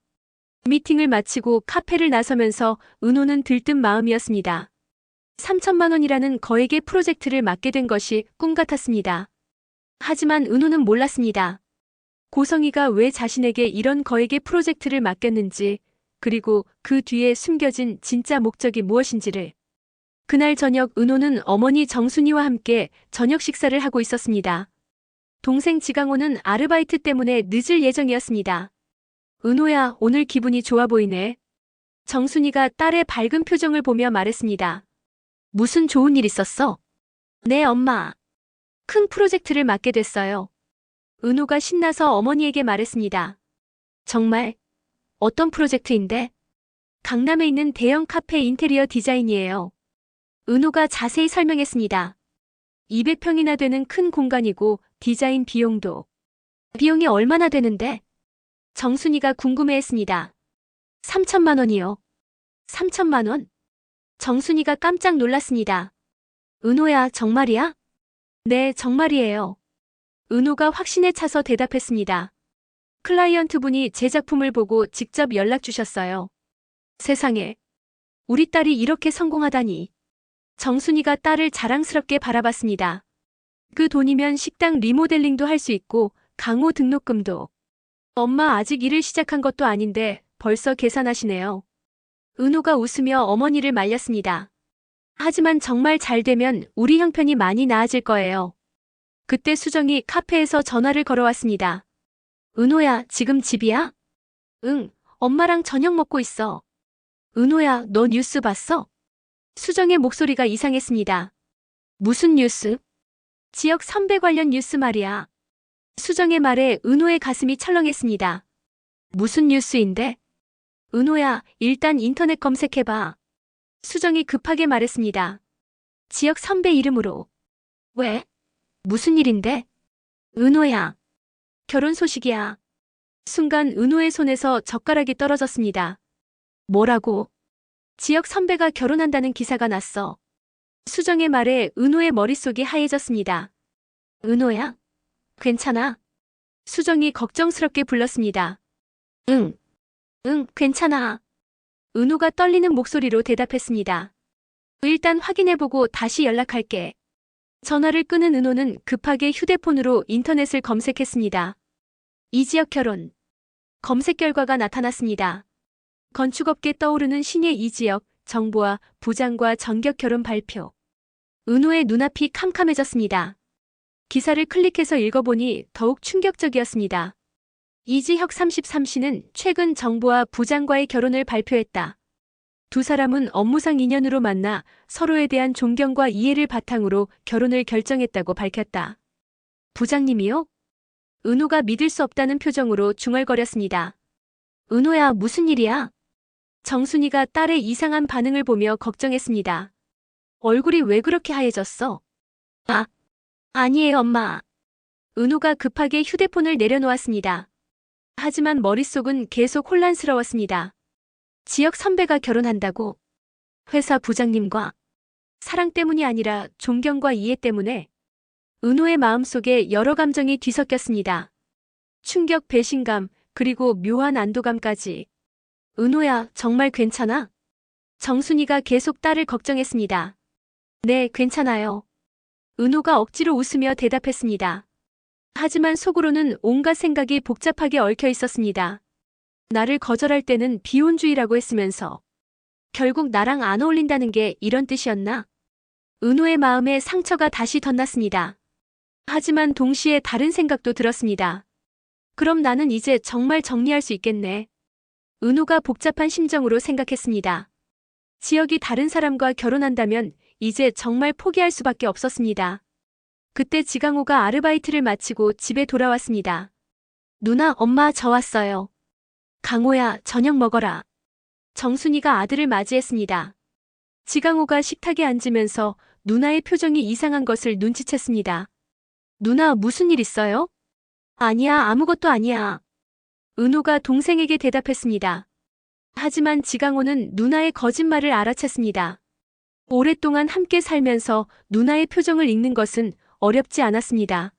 미팅을 마치고 카페를 나서면서 은호는 들뜬 마음이었습니다. 3천만 원이라는 거액의 프로젝트를 맡게 된 것이 꿈 같았습니다. 하지만 은호는 몰랐습니다. 고성희가 왜 자신에게 이런 거액의 프로젝트를 맡겼는지, 그리고 그 뒤에 숨겨진 진짜 목적이 무엇인지를. 그날 저녁 은호는 어머니 정순이와 함께 저녁 식사를 하고 있었습니다. 동생 지강호는 아르바이트 때문에 늦을 예정이었습니다. 은호야, 오늘 기분이 좋아 보이네. 정순이가 딸의 밝은 표정을 보며 말했습니다. 무슨 좋은 일 있었어? 네, 엄마. 큰 프로젝트를 맡게 됐어요. 은호가 신나서 어머니에게 말했습니다. 정말? 어떤 프로젝트인데? 강남에 있는 대형 카페 인테리어 디자인이에요. 은호가 자세히 설명했습니다. 200평이나 되는 큰 공간이고 디자인 비용도. 비용이 얼마나 되는데? 정순이가 궁금해했습니다. 3천만 원이요. 3천만 원? 정순이가 깜짝 놀랐습니다. 은호야, 정말이야? 네, 정말이에요. 은호가 확신에 차서 대답했습니다. 클라이언트 분이 제 작품을 보고 직접 연락 주셨어요. 세상에. 우리 딸이 이렇게 성공하다니. 정순이가 딸을 자랑스럽게 바라봤습니다. 그 돈이면 식당 리모델링도 할 수 있고 강호 등록금도. 엄마 아직 일을 시작한 것도 아닌데 벌써 계산하시네요. 은호가 웃으며 어머니를 말렸습니다. 하지만 정말 잘 되면 우리 형편이 많이 나아질 거예요. 그때 수정이 카페에서 전화를 걸어왔습니다. 은호야, 지금 집이야? 응, 엄마랑 저녁 먹고 있어. 은호야, 너 뉴스 봤어? 수정의 목소리가 이상했습니다. 무슨 뉴스? 지역 선배 관련 뉴스 말이야. 수정의 말에 은호의 가슴이 철렁했습니다. 무슨 뉴스인데? 은호야, 일단 인터넷 검색해봐. 수정이 급하게 말했습니다. 지역 선배 이름으로. 왜? 무슨 일인데? 은호야. 결혼 소식이야. 순간 은호의 손에서 젓가락이 떨어졌습니다. 뭐라고? 지역 선배가 결혼한다는 기사가 났어. 수정의 말에 은호의 머릿속이 하얘졌습니다. 은호야? 괜찮아? 수정이 걱정스럽게 불렀습니다. 응, 괜찮아. 은호가 떨리는 목소리로 대답했습니다. 일단 확인해보고 다시 연락할게. 전화를 끊은 은호는 급하게 휴대폰으로 인터넷을 검색했습니다. 이지혁 결혼. 검색 결과가 나타났습니다. 건축업계 떠오르는 신예 이지혁, 정보와 부장과 전격 결혼 발표. 은호의 눈앞이 캄캄해졌습니다. 기사를 클릭해서 읽어보니 더욱 충격적이었습니다. 이지혁 33씨는 최근 정보와 부장과의 결혼을 발표했다. 두 사람은 업무상 인연으로 만나 서로에 대한 존경과 이해를 바탕으로 결혼을 결정했다고 밝혔다. 부장님이요? 은호가 믿을 수 없다는 표정으로 중얼거렸습니다. 은호야, 무슨 일이야? 정순이가 딸의 이상한 반응을 보며 걱정했습니다. 얼굴이 왜 그렇게 하얘졌어? 아니에요, 엄마. 은호가 급하게 휴대폰을 내려놓았습니다. 하지만 머릿속은 계속 혼란스러웠습니다. 지혁 선배가 결혼한다고? 회사 부장님과 사랑 때문이 아니라 존경과 이해 때문에. 은호의 마음속에 여러 감정이 뒤섞였습니다. 충격, 배신감, 그리고 묘한 안도감까지. 은호야, 정말 괜찮아? 정순이가 계속 딸을 걱정했습니다. 네, 괜찮아요. 은호가 억지로 웃으며 대답했습니다. 하지만 속으로는 온갖 생각이 복잡하게 얽혀 있었습니다. 나를 거절할 때는 비혼주의라고 했으면서 결국 나랑 안 어울린다는 게 이런 뜻이었나? 은호의 마음에 상처가 다시 덧났습니다. 하지만 동시에 다른 생각도 들었습니다. 그럼 나는 이제 정말 정리할 수 있겠네. 은호가 복잡한 심정으로 생각했습니다. 지혁이 다른 사람과 결혼한다면 이제 정말 포기할 수밖에 없었습니다. 그때 지강호가 아르바이트를 마치고 집에 돌아왔습니다. 누나, 엄마, 저 왔어요. 강호야, 저녁 먹어라. 정순이가 아들을 맞이했습니다. 지강호가 식탁에 앉으면서 누나의 표정이 이상한 것을 눈치챘습니다. 누나, 무슨 일 있어요? 아니야, 아무것도 아니야. 은호가 동생에게 대답했습니다. 하지만 지강호는 누나의 거짓말을 알아챘습니다. 오랫동안 함께 살면서 누나의 표정을 읽는 것은 어렵지 않았습니다.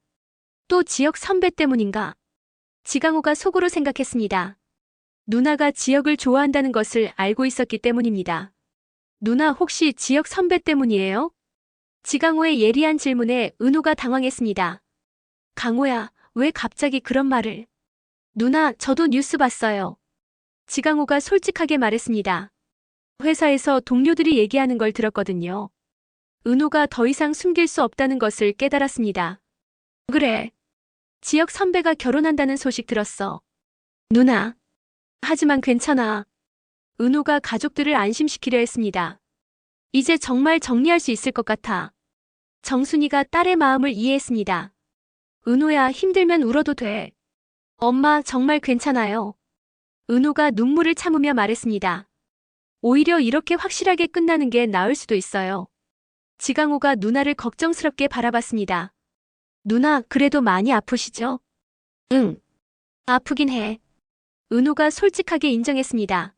또 지혁 선배 때문인가? 지강호가 속으로 생각했습니다. 누나가 지혁을 좋아한다는 것을 알고 있었기 때문입니다. 누나, 혹시 지혁 선배 때문이에요? 지강호의 예리한 질문에 은호가 당황했습니다. 강호야, 왜 갑자기 그런 말을? 누나, 저도 뉴스 봤어요. 지강호가 솔직하게 말했습니다. 회사에서 동료들이 얘기하는 걸 들었거든요. 은호가 더 이상 숨길 수 없다는 것을 깨달았습니다. 그래. 지혁 선배가 결혼한다는 소식 들었어. 누나. 하지만 괜찮아. 은호가 가족들을 안심시키려 했습니다. 이제 정말 정리할 수 있을 것 같아. 정순이가 딸의 마음을 이해했습니다. 은호야, 힘들면 울어도 돼. 엄마, 정말 괜찮아요. 은호가 눈물을 참으며 말했습니다. 오히려 이렇게 확실하게 끝나는 게 나을 수도 있어요. 지강호가 누나를 걱정스럽게 바라봤습니다. 누나, 그래도 많이 아프시죠? 응. 아프긴 해. 은호가 솔직하게 인정했습니다.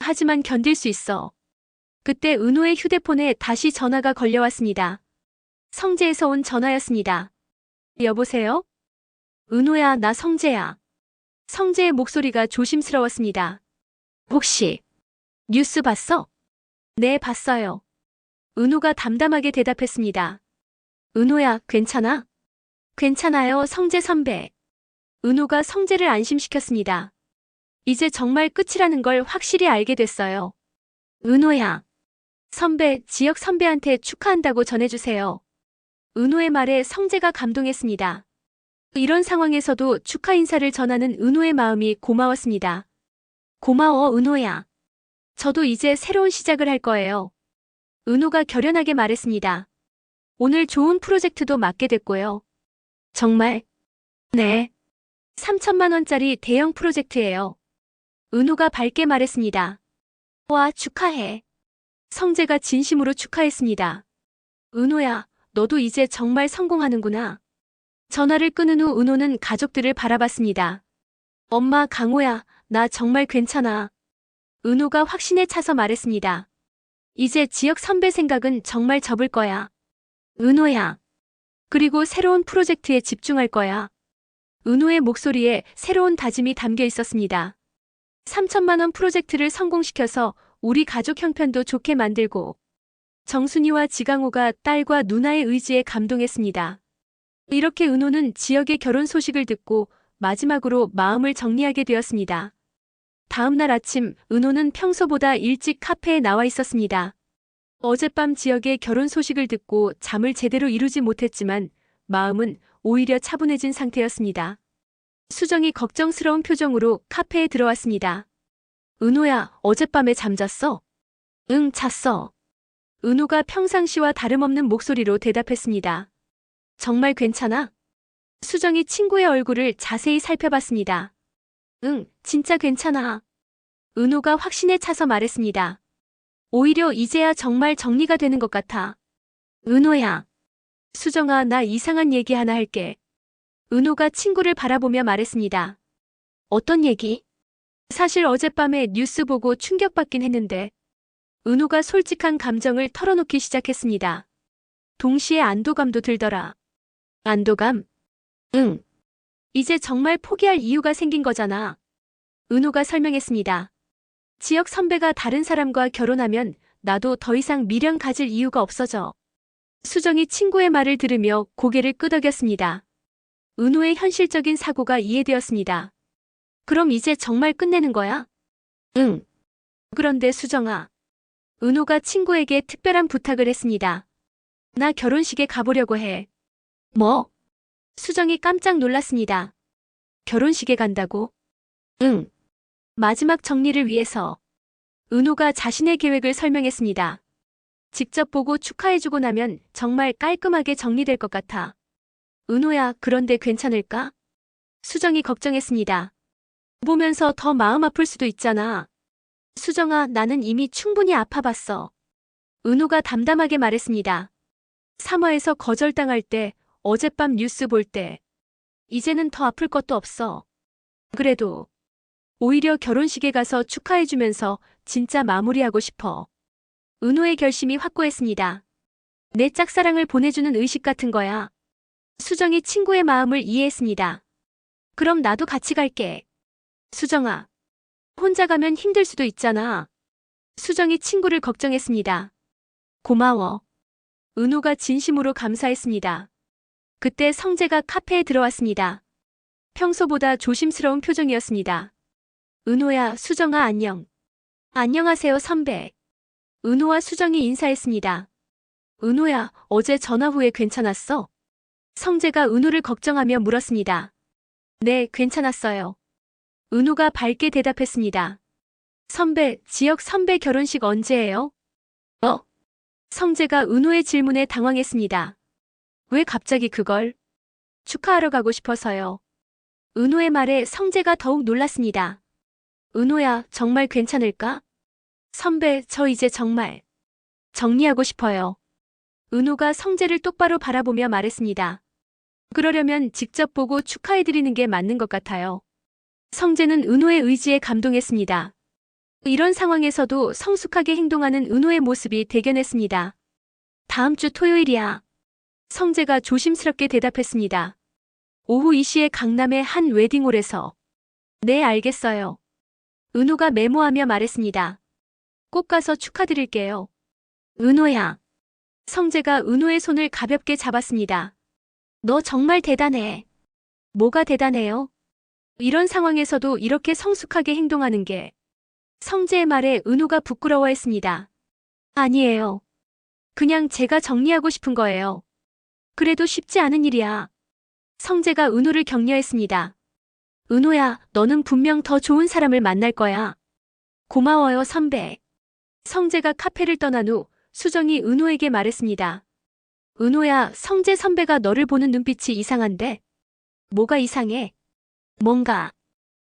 하지만 견딜 수 있어. 그때 은호의 휴대폰에 다시 전화가 걸려왔습니다. 성재에서 온 전화였습니다. 여보세요? 은호야, 나 성재야. 성재의 목소리가 조심스러웠습니다. 혹시 뉴스 봤어? 네, 봤어요. 은호가 담담하게 대답했습니다. 은호야, 괜찮아? 괜찮아요, 성재 선배. 은호가 성재를 안심시켰습니다. 이제 정말 끝이라는 걸 확실히 알게 됐어요. 은호야. 선배, 지혁 선배한테 축하한다고 전해주세요. 은호의 말에 성재가 감동했습니다. 이런 상황에서도 축하 인사를 전하는 은호의 마음이 고마웠습니다. 고마워, 은호야. 저도 이제 새로운 시작을 할 거예요. 은호가 결연하게 말했습니다. 오늘 좋은 프로젝트도 맡게 됐고요. 정말? 네. 3천만 원짜리 대형 프로젝트예요. 은호가 밝게 말했습니다. 와, 축하해. 성재가 진심으로 축하했습니다. 은호야, 너도 이제 정말 성공하는구나. 전화를 끊은 후 은호는 가족들을 바라봤습니다. 엄마, 강호야, 나 정말 괜찮아. 은호가 확신에 차서 말했습니다. 이제 지혁 선배 생각은 정말 접을 거야. 은호야. 그리고 새로운 프로젝트에 집중할 거야. 은호의 목소리에 새로운 다짐이 담겨 있었습니다. 3천만 원 프로젝트를 성공시켜서 우리 가족 형편도 좋게 만들고 정순이와 지강호가 딸과 누나의 의지에 감동했습니다. 이렇게 은호는 지역의 결혼 소식을 듣고 마지막으로 마음을 정리하게 되었습니다. 다음 날 아침 은호는 평소보다 일찍 카페에 나와 있었습니다. 어젯밤 지역의 결혼 소식을 듣고 잠을 제대로 이루지 못했지만 마음은 오히려 차분해진 상태였습니다. 수정이 걱정스러운 표정으로 카페에 들어왔습니다. 은호야, 어젯밤에 잠잤어? 응, 잤어. 은호가 평상시와 다름없는 목소리로 대답했습니다. 정말 괜찮아? 수정이 친구의 얼굴을 자세히 살펴봤습니다. 응, 진짜 괜찮아. 은호가 확신에 차서 말했습니다. 오히려 이제야 정말 정리가 되는 것 같아. 은호야. 수정아, 나 이상한 얘기 하나 할게. 은호가 친구를 바라보며 말했습니다. 어떤 얘기? 사실 어젯밤에 뉴스 보고 충격받긴 했는데. 은호가 솔직한 감정을 털어놓기 시작했습니다. 동시에 안도감도 들더라. 안도감? 응. 이제 정말 포기할 이유가 생긴 거잖아. 은호가 설명했습니다. 지역 선배가 다른 사람과 결혼하면 나도 더 이상 미련 가질 이유가 없어져. 수정이 친구의 말을 들으며 고개를 끄덕였습니다. 은호의 현실적인 사고가 이해되었습니다. 그럼 이제 정말 끝내는 거야? 응. 그런데 수정아. 은호가 친구에게 특별한 부탁을 했습니다. 나 결혼식에 가보려고 해. 뭐? 수정이 깜짝 놀랐습니다. 결혼식에 간다고? 응. 마지막 정리를 위해서. 은호가 자신의 계획을 설명했습니다. 직접 보고 축하해주고 나면 정말 깔끔하게 정리될 것 같아. 은호야, 그런데 괜찮을까? 수정이 걱정했습니다. 보면서 더 마음 아플 수도 있잖아. 수정아, 나는 이미 충분히 아파봤어. 은호가 담담하게 말했습니다. 3화에서 거절당할 때, 어젯밤 뉴스 볼 때. 이제는 더 아플 것도 없어. 그래도 오히려 결혼식에 가서 축하해주면서 진짜 마무리하고 싶어. 은호의 결심이 확고했습니다. 내 짝사랑을 보내주는 의식 같은 거야. 수정이 친구의 마음을 이해했습니다. 그럼 나도 같이 갈게. 수정아. 혼자 가면 힘들 수도 있잖아. 수정이 친구를 걱정했습니다. 고마워. 은호가 진심으로 감사했습니다. 그때 성재가 카페에 들어왔습니다. 평소보다 조심스러운 표정이었습니다. 은호야, 수정아 안녕. 안녕하세요 선배. 은호와 수정이 인사했습니다. 은호야, 어제 전화 후에 괜찮았어? 성재가 은호를 걱정하며 물었습니다. 네, 괜찮았어요. 은호가 밝게 대답했습니다. 선배, 지역 선배 결혼식 언제예요? 성재가 은호의 질문에 당황했습니다. 왜 갑자기 그걸? 축하하러 가고 싶어서요. 은호의 말에 성재가 더욱 놀랐습니다. 은호야, 정말 괜찮을까? 선배, 저 이제 정말 정리하고 싶어요. 은호가 성재를 똑바로 바라보며 말했습니다. 그러려면 직접 보고 축하해드리는 게 맞는 것 같아요. 성재는 은호의 의지에 감동했습니다. 이런 상황에서도 성숙하게 행동하는 은호의 모습이 대견했습니다. 다음 주 토요일이야. 성재가 조심스럽게 대답했습니다. 오후 2시에 강남의 한 웨딩홀에서. 네, 알겠어요. 은호가 메모하며 말했습니다. 꼭 가서 축하드릴게요. 은호야. 성재가 은호의 손을 가볍게 잡았습니다. 너 정말 대단해. 뭐가 대단해요? 이런 상황에서도 이렇게 성숙하게 행동하는 게. 성재의 말에 은호가 부끄러워했습니다. 아니에요. 그냥 제가 정리하고 싶은 거예요. 그래도 쉽지 않은 일이야. 성재가 은호를 격려했습니다. 은호야, 너는 분명 더 좋은 사람을 만날 거야. 고마워요, 선배. 성재가 카페를 떠난 후 수정이 은호에게 말했습니다. 은호야, 성재 선배가 너를 보는 눈빛이 이상한데? 뭐가 이상해? 뭔가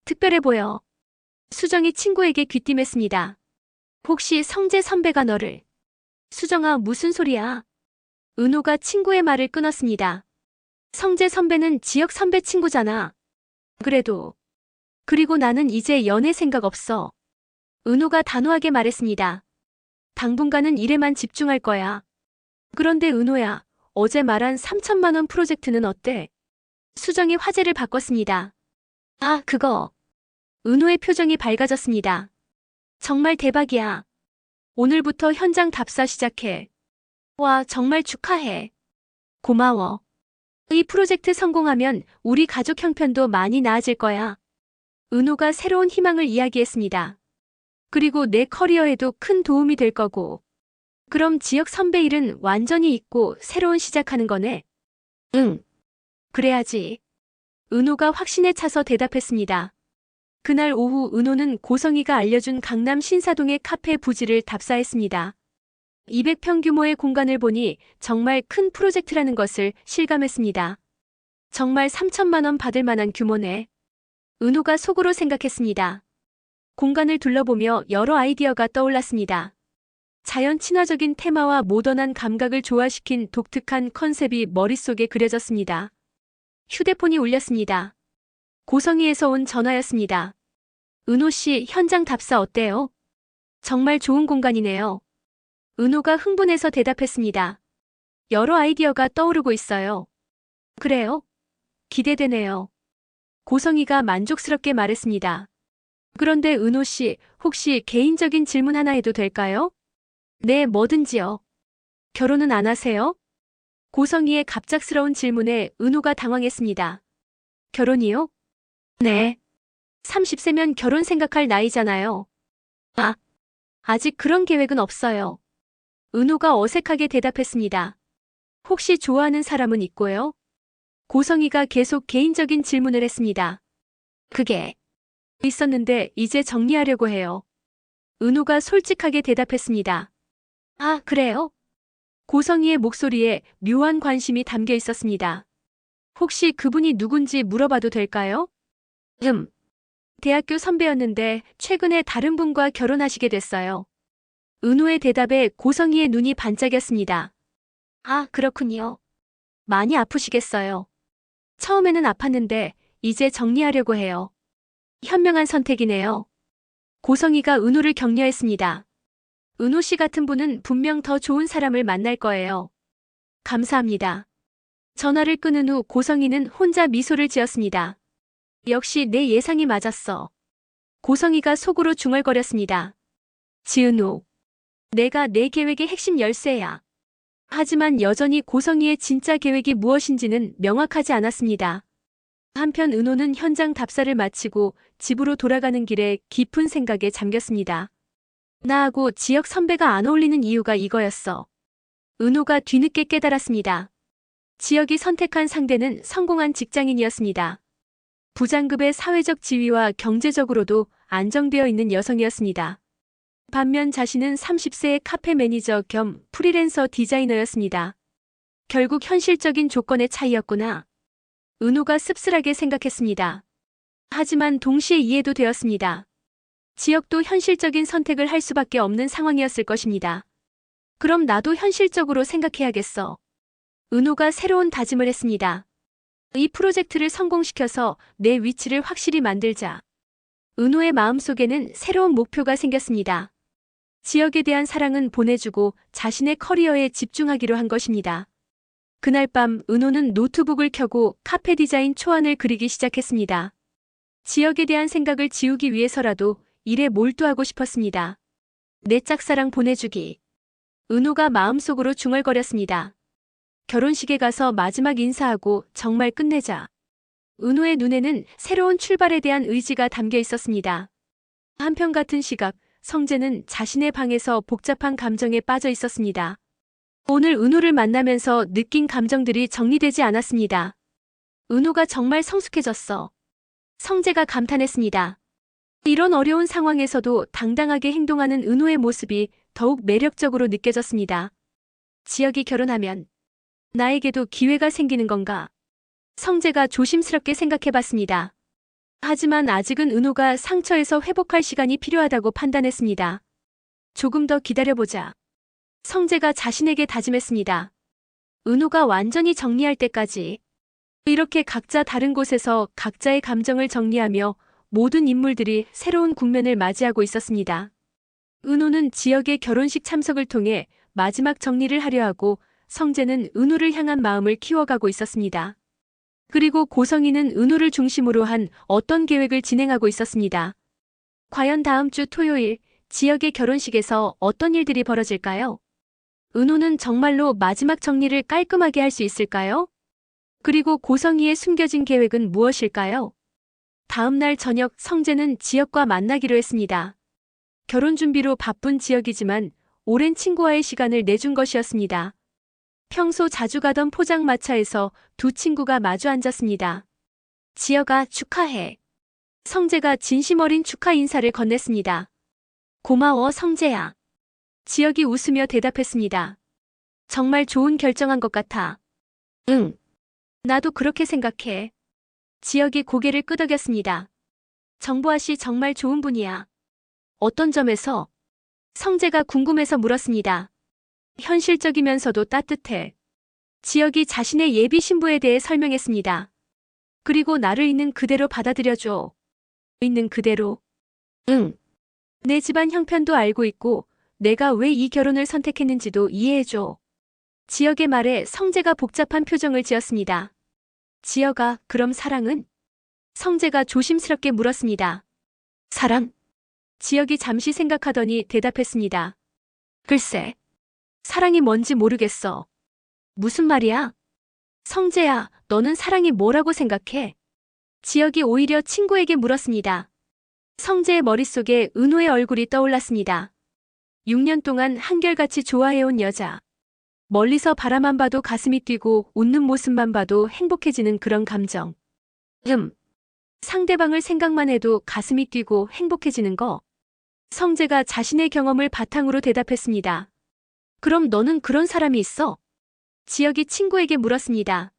특별해 보여. 수정이 친구에게 귀띔했습니다. 혹시 성재 선배가 너를? 수정아, 무슨 소리야? 은호가 친구의 말을 끊었습니다. 성재 선배는 지역 선배 친구잖아. 그래도. 그리고 나는 이제 연애 생각 없어. 은호가 단호하게 말했습니다. 당분간은 일에만 집중할 거야. 그런데 은호야, 어제 말한 3천만 원 프로젝트는 어때? 수정이 화제를 바꿨습니다. 아, 그거. 은호의 표정이 밝아졌습니다. 정말 대박이야. 오늘부터 현장 답사 시작해. 와, 정말 축하해. 고마워. 이 프로젝트 성공하면 우리 가족 형편도 많이 나아질 거야. 은호가 새로운 희망을 이야기했습니다. 그리고 내 커리어에도 큰 도움이 될 거고. 그럼 지역 선배 일은 완전히 잊고 새로운 시작하는 거네. 응. 그래야지. 은호가 확신에 차서 대답했습니다. 그날 오후 은호는 고성이가 알려준 강남 신사동의 카페 부지를 답사했습니다. 200평 규모의 공간을 보니 정말 큰 프로젝트라는 것을 실감했습니다. 정말 3천만 원 받을 만한 규모네. 은호가 속으로 생각했습니다. 공간을 둘러보며 여러 아이디어가 떠올랐습니다. 자연 친화적인 테마와 모던한 감각을 조화시킨 독특한 컨셉이 머릿속에 그려졌습니다. 휴대폰이 울렸습니다. 고성이에서 온 전화였습니다. 은호 씨, 현장 답사 어때요? 정말 좋은 공간이네요. 은호가 흥분해서 대답했습니다. 여러 아이디어가 떠오르고 있어요. 그래요? 기대되네요. 고성이가 만족스럽게 말했습니다. 그런데 은호 씨, 혹시 개인적인 질문 하나 해도 될까요? 네, 뭐든지요. 결혼은 안 하세요? 고성이의 갑작스러운 질문에 은호가 당황했습니다. 결혼이요? 네. 30세면 결혼 생각할 나이잖아요. 아, 아직 그런 계획은 없어요. 은호가 어색하게 대답했습니다. 혹시 좋아하는 사람은 있고요? 고성이가 계속 개인적인 질문을 했습니다. 그게 있었는데 이제 정리하려고 해요. 은호가 솔직하게 대답했습니다. 아, 그래요? 고성이의 목소리에 묘한 관심이 담겨 있었습니다. 혹시 그분이 누군지 물어봐도 될까요? 대학교 선배였는데 최근에 다른 분과 결혼하시게 됐어요. 은호의 대답에 고성이의 눈이 반짝였습니다. 아, 그렇군요. 많이 아프시겠어요. 처음에는 아팠는데 이제 정리하려고 해요. 현명한 선택이네요. 고성이가 은호를 격려했습니다. 은호 씨 같은 분은 분명 더 좋은 사람을 만날 거예요. 감사합니다. 전화를 끊은 후 고성이는 혼자 미소를 지었습니다. 역시 내 예상이 맞았어. 고성이가 속으로 중얼거렸습니다. 지은호. 내가 내 계획의 핵심 열쇠야. 하지만 여전히 고성이의 진짜 계획이 무엇인지는 명확하지 않았습니다. 한편 은호는 현장 답사를 마치고 집으로 돌아가는 길에 깊은 생각에 잠겼습니다. 나하고 지역 선배가 안 어울리는 이유가 이거였어. 은호가 뒤늦게 깨달았습니다. 지역이 선택한 상대는 성공한 직장인이었습니다. 부장급의 사회적 지위와 경제적으로도 안정되어 있는 여성이었습니다. 반면 자신은 30세의 카페 매니저 겸 프리랜서 디자이너였습니다. 결국 현실적인 조건의 차이였구나. 은호가 씁쓸하게 생각했습니다. 하지만 동시에 이해도 되었습니다. 지역도 현실적인 선택을 할 수밖에 없는 상황이었을 것입니다. 그럼 나도 현실적으로 생각해야겠어. 은호가 새로운 다짐을 했습니다. 이 프로젝트를 성공시켜서 내 위치를 확실히 만들자. 은호의 마음속에는 새로운 목표가 생겼습니다. 지역에 대한 사랑은 보내주고 자신의 커리어에 집중하기로 한 것입니다. 그날 밤 은호는 노트북을 켜고 카페 디자인 초안을 그리기 시작했습니다. 지역에 대한 생각을 지우기 위해서라도 일에 몰두하고 싶었습니다. 내 짝사랑 보내주기. 은호가 마음속으로 중얼거렸습니다. 결혼식에 가서 마지막 인사하고 정말 끝내자. 은호의 눈에는 새로운 출발에 대한 의지가 담겨 있었습니다. 한편 같은 시각, 성재는 자신의 방에서 복잡한 감정에 빠져 있었습니다. 오늘 은호를 만나면서 느낀 감정들이 정리되지 않았습니다. 은호가 정말 성숙해졌어. 성재가 감탄했습니다. 이런 어려운 상황에서도 당당하게 행동하는 은호의 모습이 더욱 매력적으로 느껴졌습니다. 지역이 결혼하면 나에게도 기회가 생기는 건가? 성재가 조심스럽게 생각해봤습니다. 하지만 아직은 은호가 상처에서 회복할 시간이 필요하다고 판단했습니다. 조금 더 기다려보자. 성재가 자신에게 다짐했습니다. 은호가 완전히 정리할 때까지. 이렇게 각자 다른 곳에서 각자의 감정을 정리하며 모든 인물들이 새로운 국면을 맞이하고 있었습니다. 은호는 지역의 결혼식 참석을 통해 마지막 정리를 하려 하고 성재는 은호를 향한 마음을 키워가고 있었습니다. 그리고 고성이는 은호를 중심으로 한 어떤 계획을 진행하고 있었습니다. 과연 다음 주 토요일 지역의 결혼식에서 어떤 일들이 벌어질까요? 은호는 정말로 마지막 정리를 깔끔하게 할 수 있을까요? 그리고 고성이의 숨겨진 계획은 무엇일까요? 다음 날 저녁 성재는 지역과 만나기로 했습니다. 결혼 준비로 바쁜 지역이지만 오랜 친구와의 시간을 내준 것이었습니다. 평소 자주 가던 포장마차에서 두 친구가 마주 앉았습니다. 지역아, 축하해. 성재가 진심 어린 축하 인사를 건넸습니다. 고마워, 성재야. 지역이 웃으며 대답했습니다. 정말 좋은 결정한 것 같아. 응. 나도 그렇게 생각해. 지역이 고개를 끄덕였습니다. 정보아 씨 정말 좋은 분이야. 어떤 점에서? 성재가 궁금해서 물었습니다. 현실적이면서도 따뜻해. 지역이 자신의 예비 신부에 대해 설명했습니다. 그리고 나를 있는 그대로 받아들여줘. 있는 그대로? 응. 내 집안 형편도 알고 있고 내가 왜 이 결혼을 선택했는지도 이해해줘. 지역의 말에 성재가 복잡한 표정을 지었습니다. 지역아, 그럼 사랑은? 성재가 조심스럽게 물었습니다. 사랑? 지역이 잠시 생각하더니 대답했습니다. 글쎄, 사랑이 뭔지 모르겠어. 무슨 말이야? 성재야, 너는 사랑이 뭐라고 생각해? 지역이 오히려 친구에게 물었습니다. 성재의 머릿속에 은호의 얼굴이 떠올랐습니다. 6년 동안 한결같이 좋아해온 여자. 멀리서 바라만 봐도 가슴이 뛰고 웃는 모습만 봐도 행복해지는 그런 감정. 상대방을 생각만 해도 가슴이 뛰고 행복해지는 거. 성재가 자신의 경험을 바탕으로 대답했습니다. 그럼 너는 그런 사람이 있어? 지역이 친구에게 물었습니다.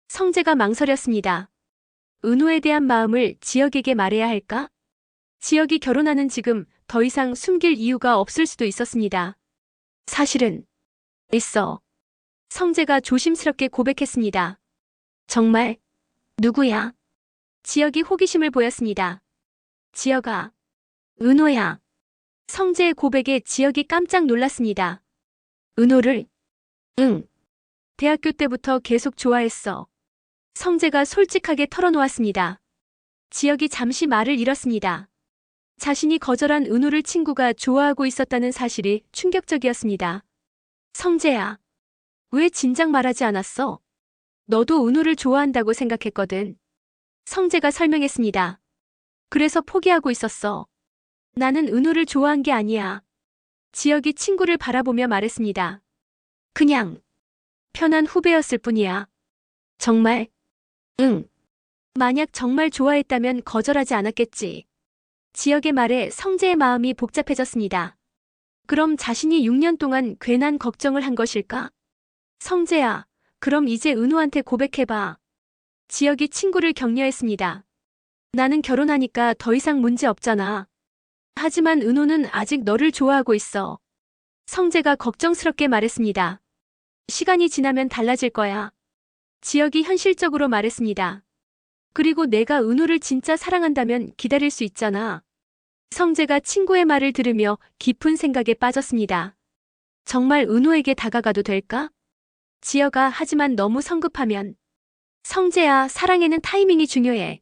성재가 망설였습니다. 은호에 대한 마음을 지역에게 말해야 할까? 지역이 결혼하는 지금 더 이상 숨길 이유가 없을 수도 있었습니다. 사실은 있어. 성재가 조심스럽게 고백했습니다. 정말? 누구야? 지역이 호기심을 보였습니다. 지역아. 은호야. 성재의 고백에 지역이 깜짝 놀랐습니다. 은호를? 응. 대학교 때부터 계속 좋아했어. 성재가 솔직하게 털어놓았습니다. 지역이 잠시 말을 잃었습니다. 자신이 거절한 은호를 친구가 좋아하고 있었다는 사실이 충격적이었습니다. 성재야. 왜 진작 말하지 않았어? 너도 은호를 좋아한다고 생각했거든. 성재가 설명했습니다. 그래서 포기하고 있었어. 나는 은호를 좋아한 게 아니야. 지역이 친구를 바라보며 말했습니다. 그냥 편한 후배였을 뿐이야. 정말? 응. 만약 정말 좋아했다면 거절하지 않았겠지. 지역의 말에 성재의 마음이 복잡해졌습니다. 그럼 자신이 6년 동안 괜한 걱정을 한 것일까? 성재야, 그럼 이제 은호한테 고백해봐. 지역이 친구를 격려했습니다. 나는 결혼하니까 더 이상 문제 없잖아. 하지만 은호는 아직 너를 좋아하고 있어. 성재가 걱정스럽게 말했습니다. 시간이 지나면 달라질 거야. 지역이 현실적으로 말했습니다. 그리고 내가 은호를 진짜 사랑한다면 기다릴 수 있잖아. 성재가 친구의 말을 들으며 깊은 생각에 빠졌습니다. 정말 은호에게 다가가도 될까? 지역아, 하지만 너무 성급하면. 성재야, 사랑에는 타이밍이 중요해.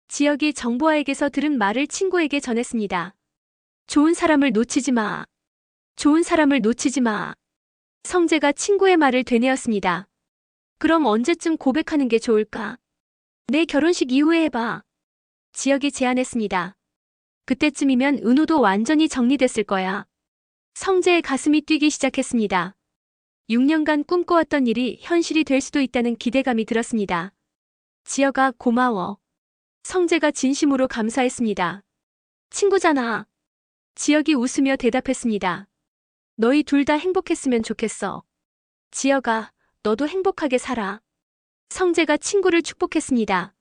지역이 정보아에게서 들은 말을 친구에게 전했습니다. 좋은 사람을 놓치지 마. 좋은 사람을 놓치지 마. 성재가 친구의 말을 되뇌었습니다. 그럼 언제쯤 고백하는 게 좋을까? 내 결혼식 이후에 해봐. 지역이 제안했습니다. 그때쯤이면 은호도 완전히 정리됐을 거야. 성재의 가슴이 뛰기 시작했습니다. 6년간 꿈꿔왔던 일이 현실이 될 수도 있다는 기대감이 들었습니다. 지역아, 고마워. 성재가 진심으로 감사했습니다. 친구잖아. 지역이 웃으며 대답했습니다. 너희 둘 다 행복했으면 좋겠어. 지역아, 너도 행복하게 살아. 성재가 친구를 축복했습니다.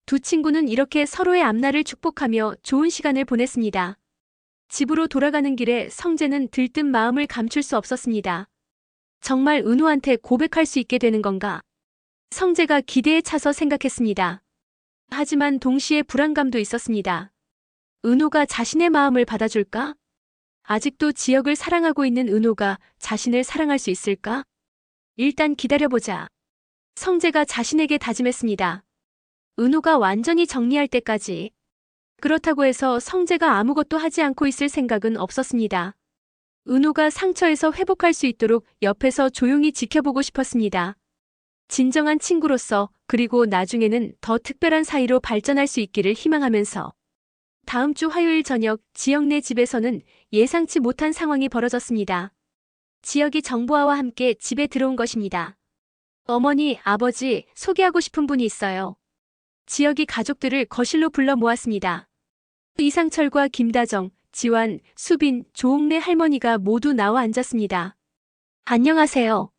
두 친구는 이렇게 서로의 앞날을 축복하며 좋은 시간을 보냈습니다. 집으로 돌아가는 길에 성재는 들뜬 마음을 감출 수 없었습니다. 정말 은호한테 고백할 수 있게 되는 건가? 성재가 기대에 차서 생각했습니다. 하지만 동시에 불안감도 있었습니다. 은호가 자신의 마음을 받아줄까? 아직도 지역을 사랑하고 있는 은호가 자신을 사랑할 수 있을까? 일단 기다려보자. 성재가 자신에게 다짐했습니다. 은호가 완전히 정리할 때까지. 그렇다고 해서 성재가 아무것도 하지 않고 있을 생각은 없었습니다. 은호가 상처에서 회복할 수 있도록 옆에서 조용히 지켜보고 싶었습니다. 진정한 친구로서, 그리고 나중에는 더 특별한 사이로 발전할 수 있기를 희망하면서. 다음 주 화요일 저녁 지역네 집에서는 예상치 못한 상황이 벌어졌습니다. 지역이 정보아와 함께 집에 들어온 것입니다. 어머니, 아버지, 소개하고 싶은 분이 있어요. 지역이 가족들을 거실로 불러 모았습니다. 이상철과 김다정, 지완, 수빈, 조옥래 할머니가 모두 나와 앉았습니다. 안녕하세요.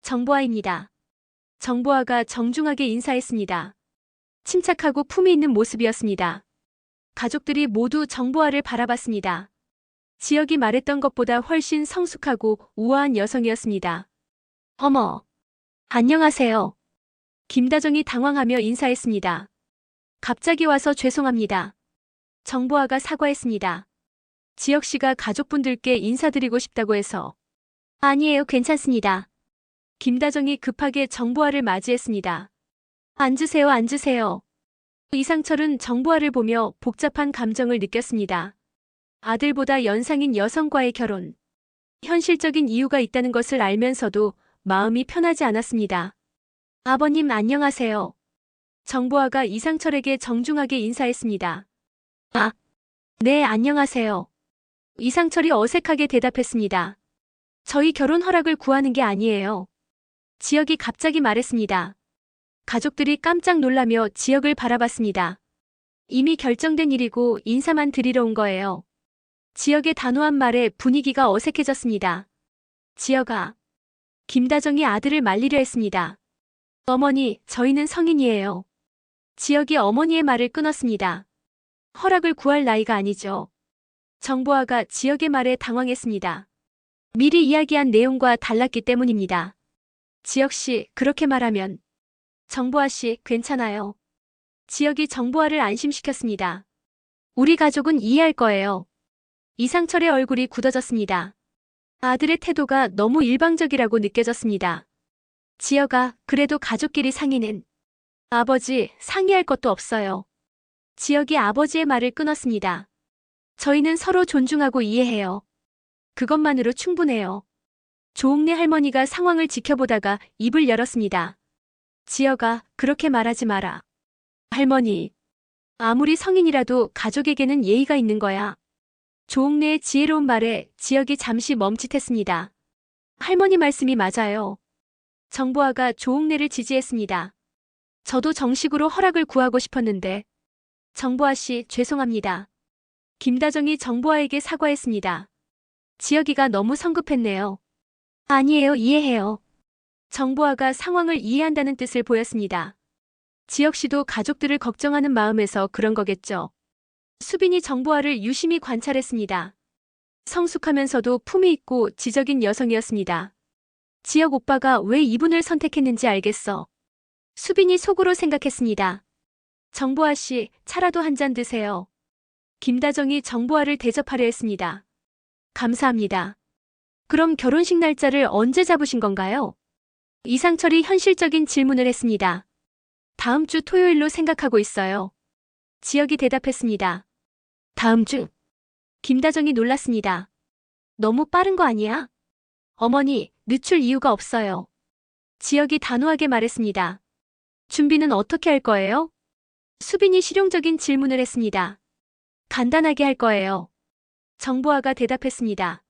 정보아입니다. 정보아가 정중하게 인사했습니다. 침착하고 품위 있는 모습이었습니다. 가족들이 모두 정보아를 바라봤습니다. 지역이 말했던 것보다 훨씬 성숙하고 우아한 여성이었습니다. 어머, 안녕하세요. 김다정이 당황하며 인사했습니다. 갑자기 와서 죄송합니다. 정보아가 사과했습니다. 지역씨가 가족분들께 인사드리고 싶다고 해서. 아니에요, 괜찮습니다. 김다정이 급하게 정보아를 맞이했습니다. 앉으세요, 앉으세요. 이상철은 정보아를 보며 복잡한 감정을 느꼈습니다. 아들보다 연상인 여성과의 결혼. 현실적인 이유가 있다는 것을 알면서도 마음이 편하지 않았습니다. 아버님 안녕하세요. 정보아가 이상철에게 정중하게 인사했습니다. 아, 네, 안녕하세요. 이상철이 어색하게 대답했습니다. 저희 결혼 허락을 구하는 게 아니에요. 지역이 갑자기 말했습니다. 가족들이 깜짝 놀라며 지역을 바라봤습니다. 이미 결정된 일이고 인사만 드리러 온 거예요. 지역의 단호한 말에 분위기가 어색해졌습니다. 지역아. 김다정이 아들을 말리려 했습니다. 어머니, 저희는 성인이에요. 지역이 어머니의 말을 끊었습니다. 허락을 구할 나이가 아니죠. 정보아가 지역의 말에 당황했습니다. 미리 이야기한 내용과 달랐기 때문입니다. 지역씨, 그렇게 말하면. 정보아씨, 괜찮아요. 지역이 정보아를 안심시켰습니다. 우리 가족은 이해할 거예요. 이상철의 얼굴이 굳어졌습니다. 아들의 태도가 너무 일방적이라고 느껴졌습니다. 지역아, 그래도 가족끼리 상의는. 아버지, 상의할 것도 없어요. 지역이 아버지의 말을 끊었습니다. 저희는 서로 존중하고 이해해요. 그것만으로 충분해요. 조옥래 할머니가 상황을 지켜보다가 입을 열었습니다. 지역아, 그렇게 말하지 마라. 할머니, 아무리 성인이라도 가족에게는 예의가 있는 거야. 조옥래의 지혜로운 말에 지역이 잠시 멈칫했습니다. 할머니 말씀이 맞아요. 정보아가 조옥래를 지지했습니다. 저도 정식으로 허락을 구하고 싶었는데. 정보아 씨, 죄송합니다. 김다정이 정보아에게 사과했습니다. 지역이가 너무 성급했네요. 아니에요, 이해해요. 정보아가 상황을 이해한다는 뜻을 보였습니다. 지역 씨도 가족들을 걱정하는 마음에서 그런 거겠죠. 수빈이 정보아를 유심히 관찰했습니다. 성숙하면서도 품위 있고 지적인 여성이었습니다. 지역 오빠가 왜 이분을 선택했는지 알겠어. 수빈이 속으로 생각했습니다. 정보아 씨, 차라도 한 잔 드세요. 김다정이 정보아를 대접하려 했습니다. 감사합니다. 그럼 결혼식 날짜를 언제 잡으신 건가요? 이상철이 현실적인 질문을 했습니다. 다음 주 토요일로 생각하고 있어요. 지역이 대답했습니다. 다음 주? 김다정이 놀랐습니다. 너무 빠른 거 아니야? 어머니, 늦출 이유가 없어요. 지역이 단호하게 말했습니다. 준비는 어떻게 할 거예요? 수빈이 실용적인 질문을 했습니다. 간단하게 할 거예요. 정보아가 대답했습니다.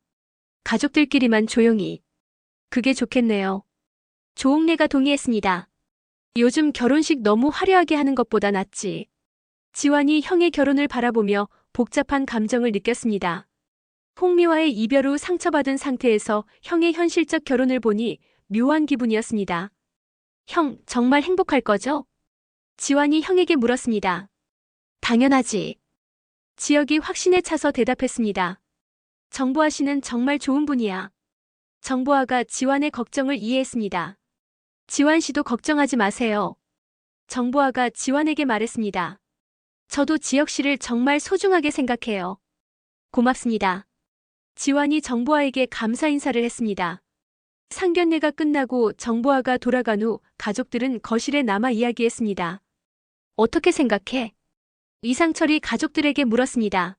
가족들끼리만 조용히. 그게 좋겠네요. 조옥래가 동의했습니다. 요즘 결혼식 너무 화려하게 하는 것보다 낫지. 지완이 형의 결혼을 바라보며 복잡한 감정을 느꼈습니다. 홍미와의 이별 후 상처받은 상태에서 형의 현실적 결혼을 보니 묘한 기분이었습니다. 형, 정말 행복할 거죠? 지완이 형에게 물었습니다. 당연하지. 지역이 확신에 차서 대답했습니다. 정보아 씨는 정말 좋은 분이야. 정보아가 지완의 걱정을 이해했습니다. 지완 씨도 걱정하지 마세요. 정보아가 지완에게 말했습니다. 저도 지역 씨를 정말 소중하게 생각해요. 고맙습니다. 지완이 정보아에게 감사 인사를 했습니다. 상견례가 끝나고 정보화가 돌아간 후 가족들은 거실에 남아 이야기했습니다. 어떻게 생각해? 이상철이 가족들에게 물었습니다.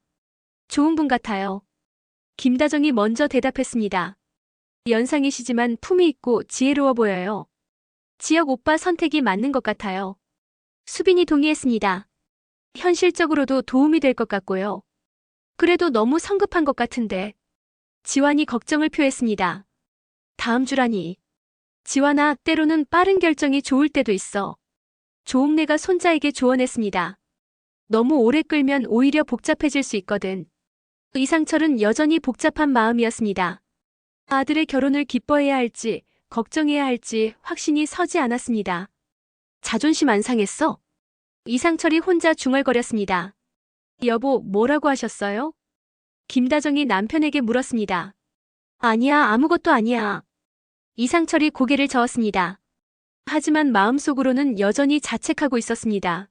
좋은 분 같아요. 김다정이 먼저 대답했습니다. 연상이시지만 품이 있고 지혜로워 보여요. 지혁 오빠 선택이 맞는 것 같아요. 수빈이 동의했습니다. 현실적으로도 도움이 될 것 같고요. 그래도 너무 성급한 것 같은데. 지환이 걱정을 표했습니다. 다음 주라니. 지환아, 때로는 빠른 결정이 좋을 때도 있어. 조옥래가 손자에게 조언했습니다. 너무 오래 끌면 오히려 복잡해질 수 있거든. 이상철은 여전히 복잡한 마음이었습니다. 아들의 결혼을 기뻐해야 할지, 걱정해야 할지 확신이 서지 않았습니다. 자존심 안 상했어? 이상철이 혼자 중얼거렸습니다. 여보, 뭐라고 하셨어요? 김다정이 남편에게 물었습니다. 아니야, 아무것도 아니야. 이상철이 고개를 저었습니다. 하지만 마음속으로는 여전히 자책하고 있었습니다.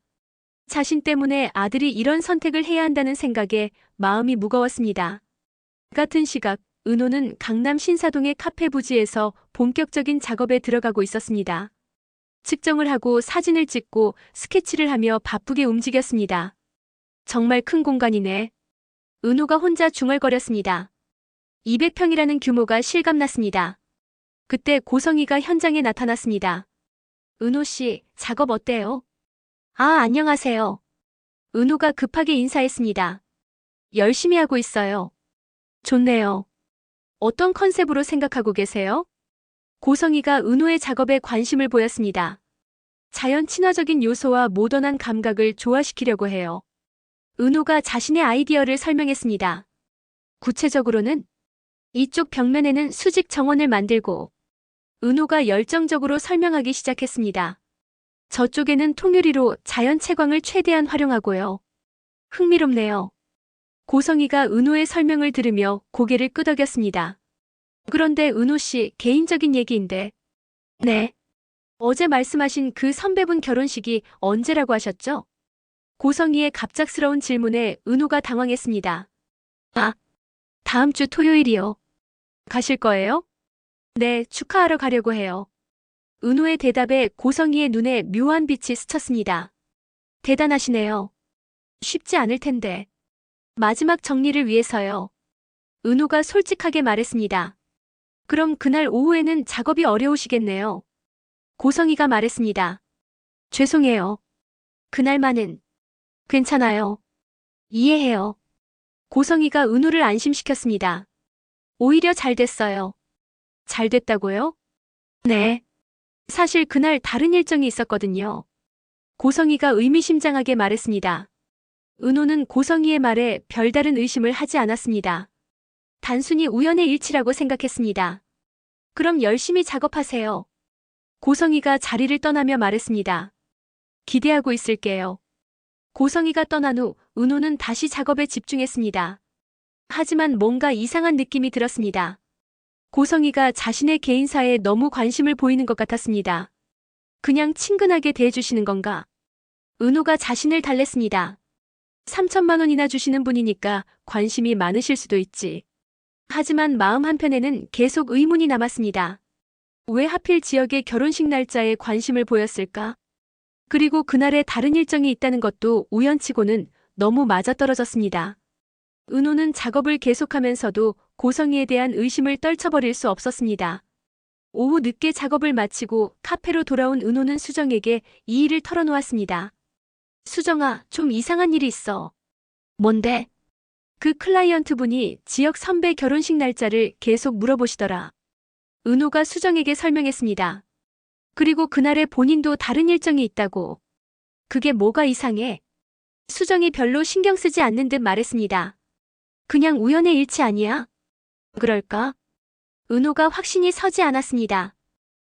자신 때문에 아들이 이런 선택을 해야 한다는 생각에 마음이 무거웠습니다. 같은 시각, 은호는 강남 신사동의 카페 부지에서 본격적인 작업에 들어가고 있었습니다. 측정을 하고 사진을 찍고 스케치를 하며 바쁘게 움직였습니다. 정말 큰 공간이네. 은호가 혼자 중얼거렸습니다. 200평이라는 규모가 실감났습니다. 그때 고성이가 현장에 나타났습니다. 은호 씨, 작업 어때요? 아, 안녕하세요. 은호가 급하게 인사했습니다. 열심히 하고 있어요. 좋네요. 어떤 컨셉으로 생각하고 계세요? 고성이가 은호의 작업에 관심을 보였습니다. 자연 친화적인 요소와 모던한 감각을 조화시키려고 해요. 은호가 자신의 아이디어를 설명했습니다. 구체적으로는 이쪽 벽면에는 수직 정원을 만들고, 은호가 열정적으로 설명하기 시작했습니다. 저쪽에는 통유리로 자연 채광을 최대한 활용하고요. 흥미롭네요. 고성이가 은호의 설명을 들으며 고개를 끄덕였습니다. 그런데 은호 씨, 개인적인 얘기인데. 네. 어제 말씀하신 그 선배분 결혼식이 언제라고 하셨죠? 고성이의 갑작스러운 질문에 은호가 당황했습니다. 아, 다음 주 토요일이요. 가실 거예요? 네, 축하하러 가려고 해요. 은호의 대답에 고성이의 눈에 묘한 빛이 스쳤습니다. 대단하시네요. 쉽지 않을 텐데. 마지막 정리를 위해서요. 은호가 솔직하게 말했습니다. 그럼 그날 오후에는 작업이 어려우시겠네요. 고성이가 말했습니다. 죄송해요. 그날만은. 괜찮아요. 이해해요. 고성이가 은호를 안심시켰습니다. 오히려 잘 됐어요. 잘 됐다고요? 네. 사실 그날 다른 일정이 있었거든요. 고성이가 의미심장하게 말했습니다. 은호는 고성이의 말에 별다른 의심을 하지 않았습니다. 단순히 우연의 일치라고 생각했습니다. 그럼 열심히 작업하세요. 고성이가 자리를 떠나며 말했습니다. 기대하고 있을게요. 고성이가 떠난 후 은호는 다시 작업에 집중했습니다. 하지만 뭔가 이상한 느낌이 들었습니다. 고성이가 자신의 개인사에 너무 관심을 보이는 것 같았습니다. 그냥 친근하게 대해주시는 건가? 은호가 자신을 달랬습니다. 3천만 원이나 주시는 분이니까 관심이 많으실 수도 있지. 하지만 마음 한편에는 계속 의문이 남았습니다. 왜 하필 지역의 결혼식 날짜에 관심을 보였을까? 그리고 그날에 다른 일정이 있다는 것도 우연치고는 너무 맞아떨어졌습니다. 은호는 작업을 계속하면서도 고성이에 대한 의심을 떨쳐버릴 수 없었습니다. 오후 늦게 작업을 마치고 카페로 돌아온 은호는 수정에게 이 일을 털어놓았습니다. 수정아, 좀 이상한 일이 있어. 뭔데? 그 클라이언트 분이 지역 선배 결혼식 날짜를 계속 물어보시더라. 은호가 수정에게 설명했습니다. 그리고 그날에 본인도 다른 일정이 있다고. 그게 뭐가 이상해? 수정이 별로 신경 쓰지 않는 듯 말했습니다. 그냥 우연의 일치 아니야? 그럴까? 은호가 확신이 서지 않았습니다.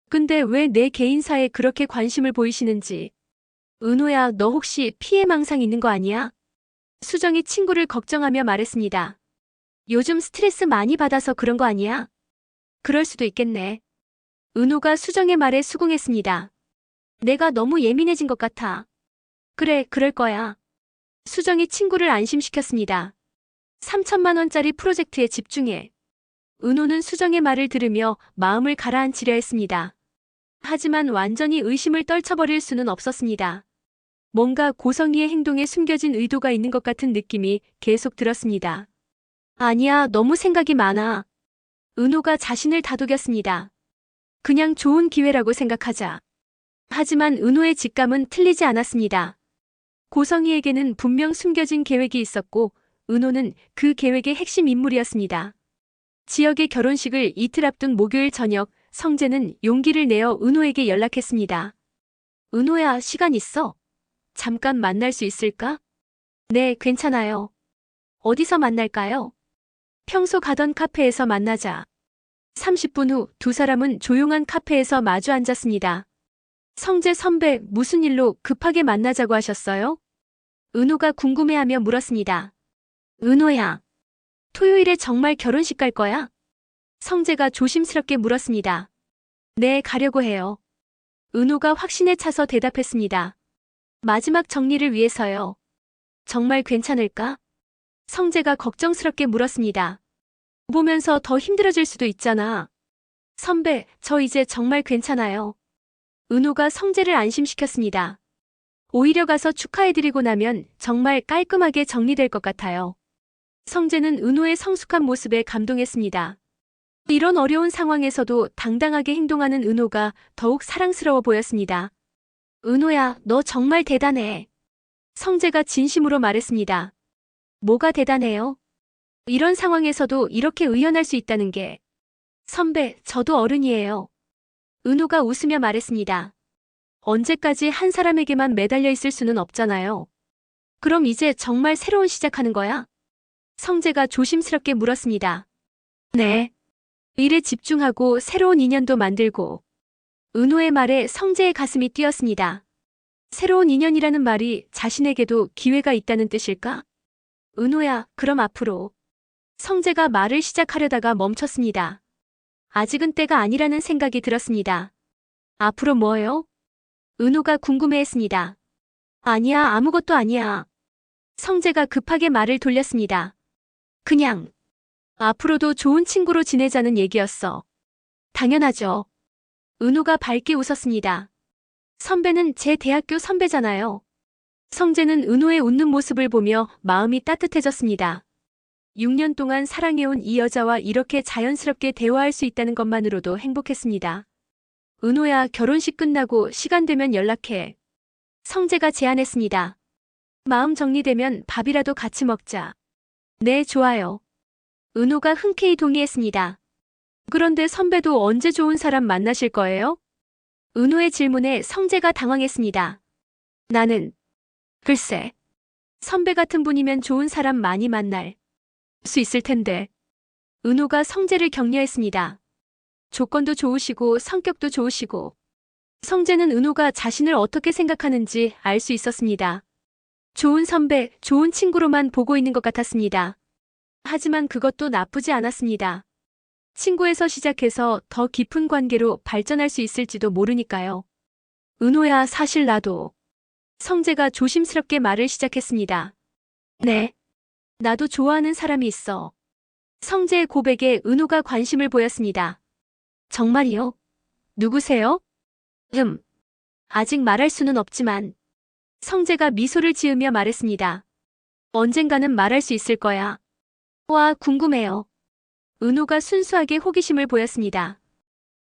근데 왜 내 개인사에 그렇게 관심을 보이시는지. 은호야, 너 혹시 피해망상 있는 거 아니야? 수정이 친구를 걱정하며 말했습니다. 요즘 스트레스 많이 받아서 그런 거 아니야? 그럴 수도 있겠네. 은호가 수정의 말에 수긍했습니다. 내가 너무 예민해진 것 같아. 그래, 그럴 거야. 수정이 친구를 안심시켰습니다. 3천만 원짜리 프로젝트에 집중해. 은호는 수정의 말을 들으며 마음을 가라앉히려 했습니다. 하지만 완전히 의심을 떨쳐버릴 수는 없었습니다. 뭔가 고성희의 행동에 숨겨진 의도가 있는 것 같은 느낌이 계속 들었습니다. 아니야, 너무 생각이 많아. 은호가 자신을 다독였습니다. 그냥 좋은 기회라고 생각하자. 하지만 은호의 직감은 틀리지 않았습니다. 고성희에게는 분명 숨겨진 계획이 있었고 은호는 그 계획의 핵심 인물이었습니다. 지역의 결혼식을 이틀 앞둔 목요일 저녁, 성재는 용기를 내어 은호에게 연락했습니다. 은호야, 시간 있어? 잠깐 만날 수 있을까? 네, 괜찮아요. 어디서 만날까요? 평소 가던 카페에서 만나자. 30분 후 두 사람은 조용한 카페에서 마주 앉았습니다. 성재 선배, 무슨 일로 급하게 만나자고 하셨어요? 은호가 궁금해하며 물었습니다. 은호야, 토요일에 정말 결혼식 갈 거야? 성재가 조심스럽게 물었습니다. 네, 가려고 해요. 은호가 확신에 차서 대답했습니다. 마지막 정리를 위해서요. 정말 괜찮을까? 성재가 걱정스럽게 물었습니다. 보면서 더 힘들어질 수도 있잖아. 선배, 저 이제 정말 괜찮아요. 은호가 성재를 안심시켰습니다. 오히려 가서 축하해드리고 나면 정말 깔끔하게 정리될 것 같아요. 성재는 은호의 성숙한 모습에 감동했습니다. 이런 어려운 상황에서도 당당하게 행동하는 은호가 더욱 사랑스러워 보였습니다. 은호야, 너 정말 대단해. 성재가 진심으로 말했습니다. 뭐가 대단해요? 이런 상황에서도 이렇게 의연할 수 있다는 게. 선배, 저도 어른이에요. 은호가 웃으며 말했습니다. 언제까지 한 사람에게만 매달려 있을 수는 없잖아요. 그럼 이제 정말 새로운 시작하는 거야? 성재가 조심스럽게 물었습니다. 네. 일에 집중하고 새로운 인연도 만들고. 은호의 말에 성재의 가슴이 뛰었습니다. 새로운 인연이라는 말이 자신에게도 기회가 있다는 뜻일까? 은호야, 그럼 앞으로. 성재가 말을 시작하려다가 멈췄습니다. 아직은 때가 아니라는 생각이 들었습니다. 앞으로 뭐요? 은호가 궁금해했습니다. 아니야, 아무것도 아니야. 성재가 급하게 말을 돌렸습니다. 그냥 앞으로도 좋은 친구로 지내자는 얘기였어. 당연하죠. 은호가 밝게 웃었습니다. 선배는 제 대학교 선배잖아요. 성재는 은호의 웃는 모습을 보며 마음이 따뜻해졌습니다. 6년 동안 사랑해온 이 여자와 이렇게 자연스럽게 대화할 수 있다는 것만으로도 행복했습니다. 은호야, 결혼식 끝나고 시간 되면 연락해. 성재가 제안했습니다. 마음 정리되면 밥이라도 같이 먹자. 네, 좋아요. 은호가 흔쾌히 동의했습니다. 그런데 선배도 언제 좋은 사람 만나실 거예요? 은호의 질문에 성재가 당황했습니다. 나는, 글쎄, 선배 같은 분이면 좋은 사람 많이 만날 수 있을 텐데. 은호가 성재를 격려했습니다. 조건도 좋으시고 성격도 좋으시고. 성재는 은호가 자신을 어떻게 생각하는지 알 수 있었습니다. 좋은 선배, 좋은 친구로만 보고 있는 것 같았습니다. 하지만 그것도 나쁘지 않았습니다. 친구에서 시작해서 더 깊은 관계로 발전할 수 있을지도 모르니까요. 은호야, 사실 나도. 성재가 조심스럽게 말을 시작했습니다. 네. 나도 좋아하는 사람이 있어. 성재의 고백에 은호가 관심을 보였습니다. 정말이요? 누구세요? 아직 말할 수는 없지만. 성재가 미소를 지으며 말했습니다. 언젠가는 말할 수 있을 거야. 와, 궁금해요. 은호가 순수하게 호기심을 보였습니다.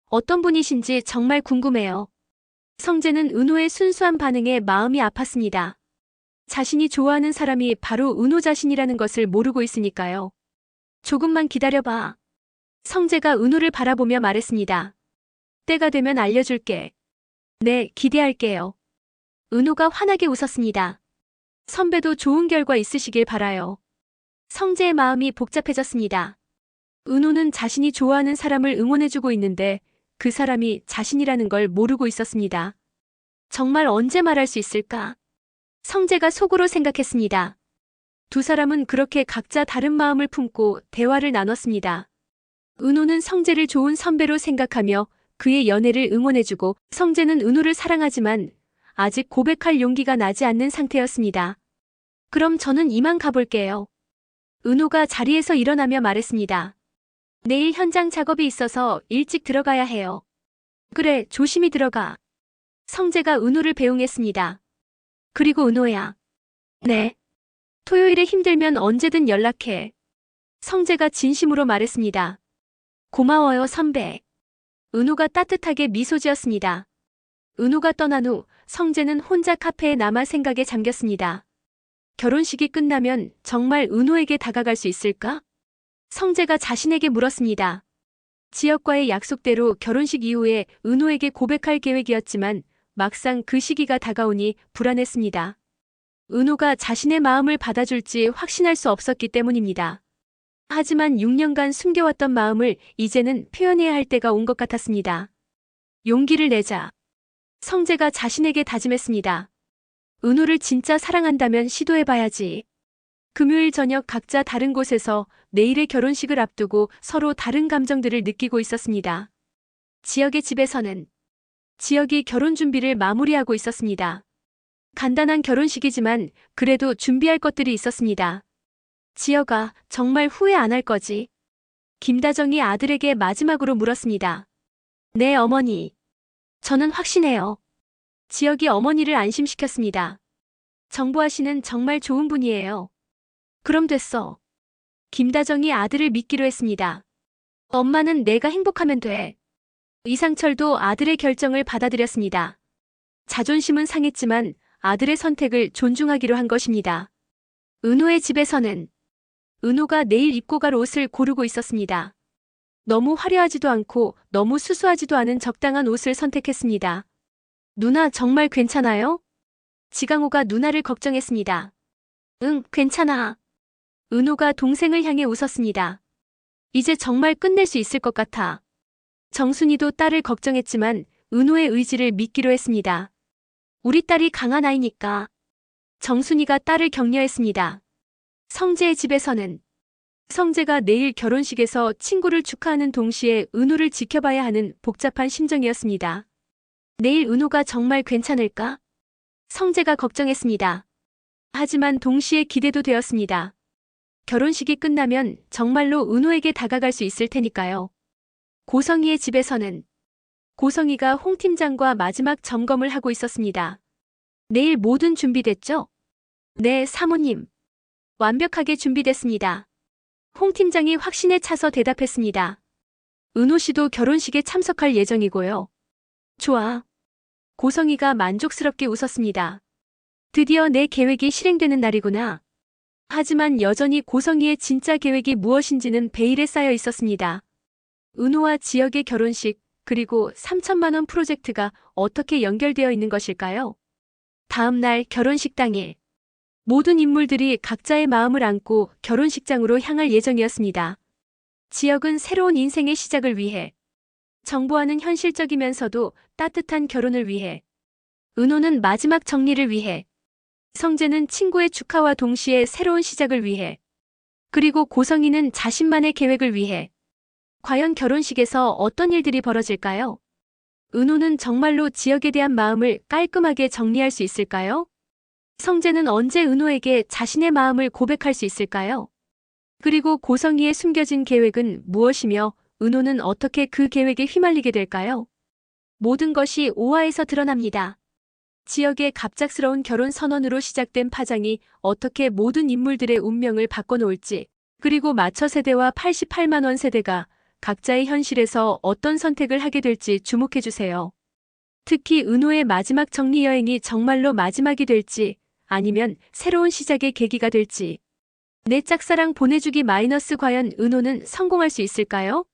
어떤 분이신지 정말 궁금해요. 성재는 은호의 순수한 반응에 마음이 아팠습니다. 자신이 좋아하는 사람이 바로 은호 자신이라는 것을 모르고 있으니까요. 조금만 기다려봐. 성재가 은호를 바라보며 말했습니다. 때가 되면 알려줄게. 네, 기대할게요. 은호가 환하게 웃었습니다. 선배도 좋은 결과 있으시길 바라요. 성재의 마음이 복잡해졌습니다. 은호는 자신이 좋아하는 사람을 응원해주고 있는데 그 사람이 자신이라는 걸 모르고 있었습니다. 정말 언제 말할 수 있을까? 성재가 속으로 생각했습니다. 두 사람은 그렇게 각자 다른 마음을 품고 대화를 나눴습니다. 은호는 성재를 좋은 선배로 생각하며 그의 연애를 응원해주고 성재는 은호를 사랑하지만 아직 고백할 용기가 나지 않는 상태였습니다. 그럼 저는 이만 가볼게요. 은호가 자리에서 일어나며 말했습니다. 내일 현장 작업이 있어서 일찍 들어가야 해요. 그래, 조심히 들어가. 성재가 은호를 배웅했습니다. 그리고 은호야. 네. 토요일에 힘들면 언제든 연락해. 성재가 진심으로 말했습니다. 고마워요, 선배. 은호가 따뜻하게 미소 지었습니다. 은호가 떠난 후 성재는 혼자 카페에 남아 생각에 잠겼습니다. 결혼식이 끝나면 정말 은호에게 다가갈 수 있을까? 성재가 자신에게 물었습니다. 지역과의 약속대로 결혼식 이후에 은호에게 고백할 계획이었지만 막상 그 시기가 다가오니 불안했습니다. 은호가 자신의 마음을 받아줄지 확신할 수 없었기 때문입니다. 하지만 6년간 숨겨왔던 마음을 이제는 표현해야 할 때가 온 것 같았습니다. 용기를 내자. 성재가 자신에게 다짐했습니다. 은호를 진짜 사랑한다면 시도해봐야지. 금요일 저녁 각자 다른 곳에서 내일의 결혼식을 앞두고 서로 다른 감정들을 느끼고 있었습니다. 지역의 집에서는 지역이 결혼 준비를 마무리하고 있었습니다. 간단한 결혼식이지만 그래도 준비할 것들이 있었습니다. 지역아, 정말 후회 안 할 거지? 김다정이 아들에게 마지막으로 물었습니다. 네, 어머니. 저는 확신해요. 지역이 어머니를 안심시켰습니다. 정보아 씨는 정말 좋은 분이에요. 그럼 됐어. 김다정이 아들을 믿기로 했습니다. 엄마는 내가 행복하면 돼. 이상철도 아들의 결정을 받아들였습니다. 자존심은 상했지만 아들의 선택을 존중하기로 한 것입니다. 은호의 집에서는 은호가 내일 입고 갈 옷을 고르고 있었습니다. 너무 화려하지도 않고 너무 수수하지도 않은 적당한 옷을 선택했습니다. 누나 정말 괜찮아요? 지강호가 누나를 걱정했습니다. 응, 괜찮아. 은호가 동생을 향해 웃었습니다. 이제 정말 끝낼 수 있을 것 같아. 정순이도 딸을 걱정했지만 은호의 의지를 믿기로 했습니다. 우리 딸이 강한 아이니까. 정순이가 딸을 격려했습니다. 성재의 집에서는 성재가 내일 결혼식에서 친구를 축하하는 동시에 은호를 지켜봐야 하는 복잡한 심정이었습니다. 내일 은호가 정말 괜찮을까? 성재가 걱정했습니다. 하지만 동시에 기대도 되었습니다. 결혼식이 끝나면 정말로 은호에게 다가갈 수 있을 테니까요. 고성희의 집에서는 고성희가 홍 팀장과 마지막 점검을 하고 있었습니다. 내일 모든 준비됐죠? 네, 사모님. 완벽하게 준비됐습니다. 홍 팀장이 확신에 차서 대답했습니다. 은호 씨도 결혼식에 참석할 예정이고요. 좋아. 고성희가 만족스럽게 웃었습니다. 드디어 내 계획이 실행되는 날이구나. 하지만 여전히 고성희의 진짜 계획이 무엇인지는 베일에 쌓여 있었습니다. 은호와 지역의 결혼식, 그리고 3천만 원 프로젝트가 어떻게 연결되어 있는 것일까요? 다음 날 결혼식 당일. 모든 인물들이 각자의 마음을 안고 결혼식장으로 향할 예정이었습니다. 지역은 새로운 인생의 시작을 위해, 정보와는 현실적이면서도 따뜻한 결혼을 위해, 은호는 마지막 정리를 위해, 성재는 친구의 축하와 동시에 새로운 시작을 위해, 그리고 고성희는 자신만의 계획을 위해. 과연 결혼식에서 어떤 일들이 벌어질까요? 은호는 정말로 지역에 대한 마음을 깔끔하게 정리할 수 있을까요? 성재는 언제 은호에게 자신의 마음을 고백할 수 있을까요? 그리고 고성희의 숨겨진 계획은 무엇이며 은호는 어떻게 그 계획에 휘말리게 될까요? 모든 것이 5화에서 드러납니다. 지역의 갑작스러운 결혼 선언으로 시작된 파장이 어떻게 모든 인물들의 운명을 바꿔놓을지, 그리고 마처 세대와 88만 원 세대가 각자의 현실에서 어떤 선택을 하게 될지 주목해주세요. 특히 은호의 마지막 정리 여행이 정말로 마지막이 될지 아니면 새로운 시작의 계기가 될지. 내 짝사랑 보내주기 마이너스 과연 은호는 성공할 수 있을까요?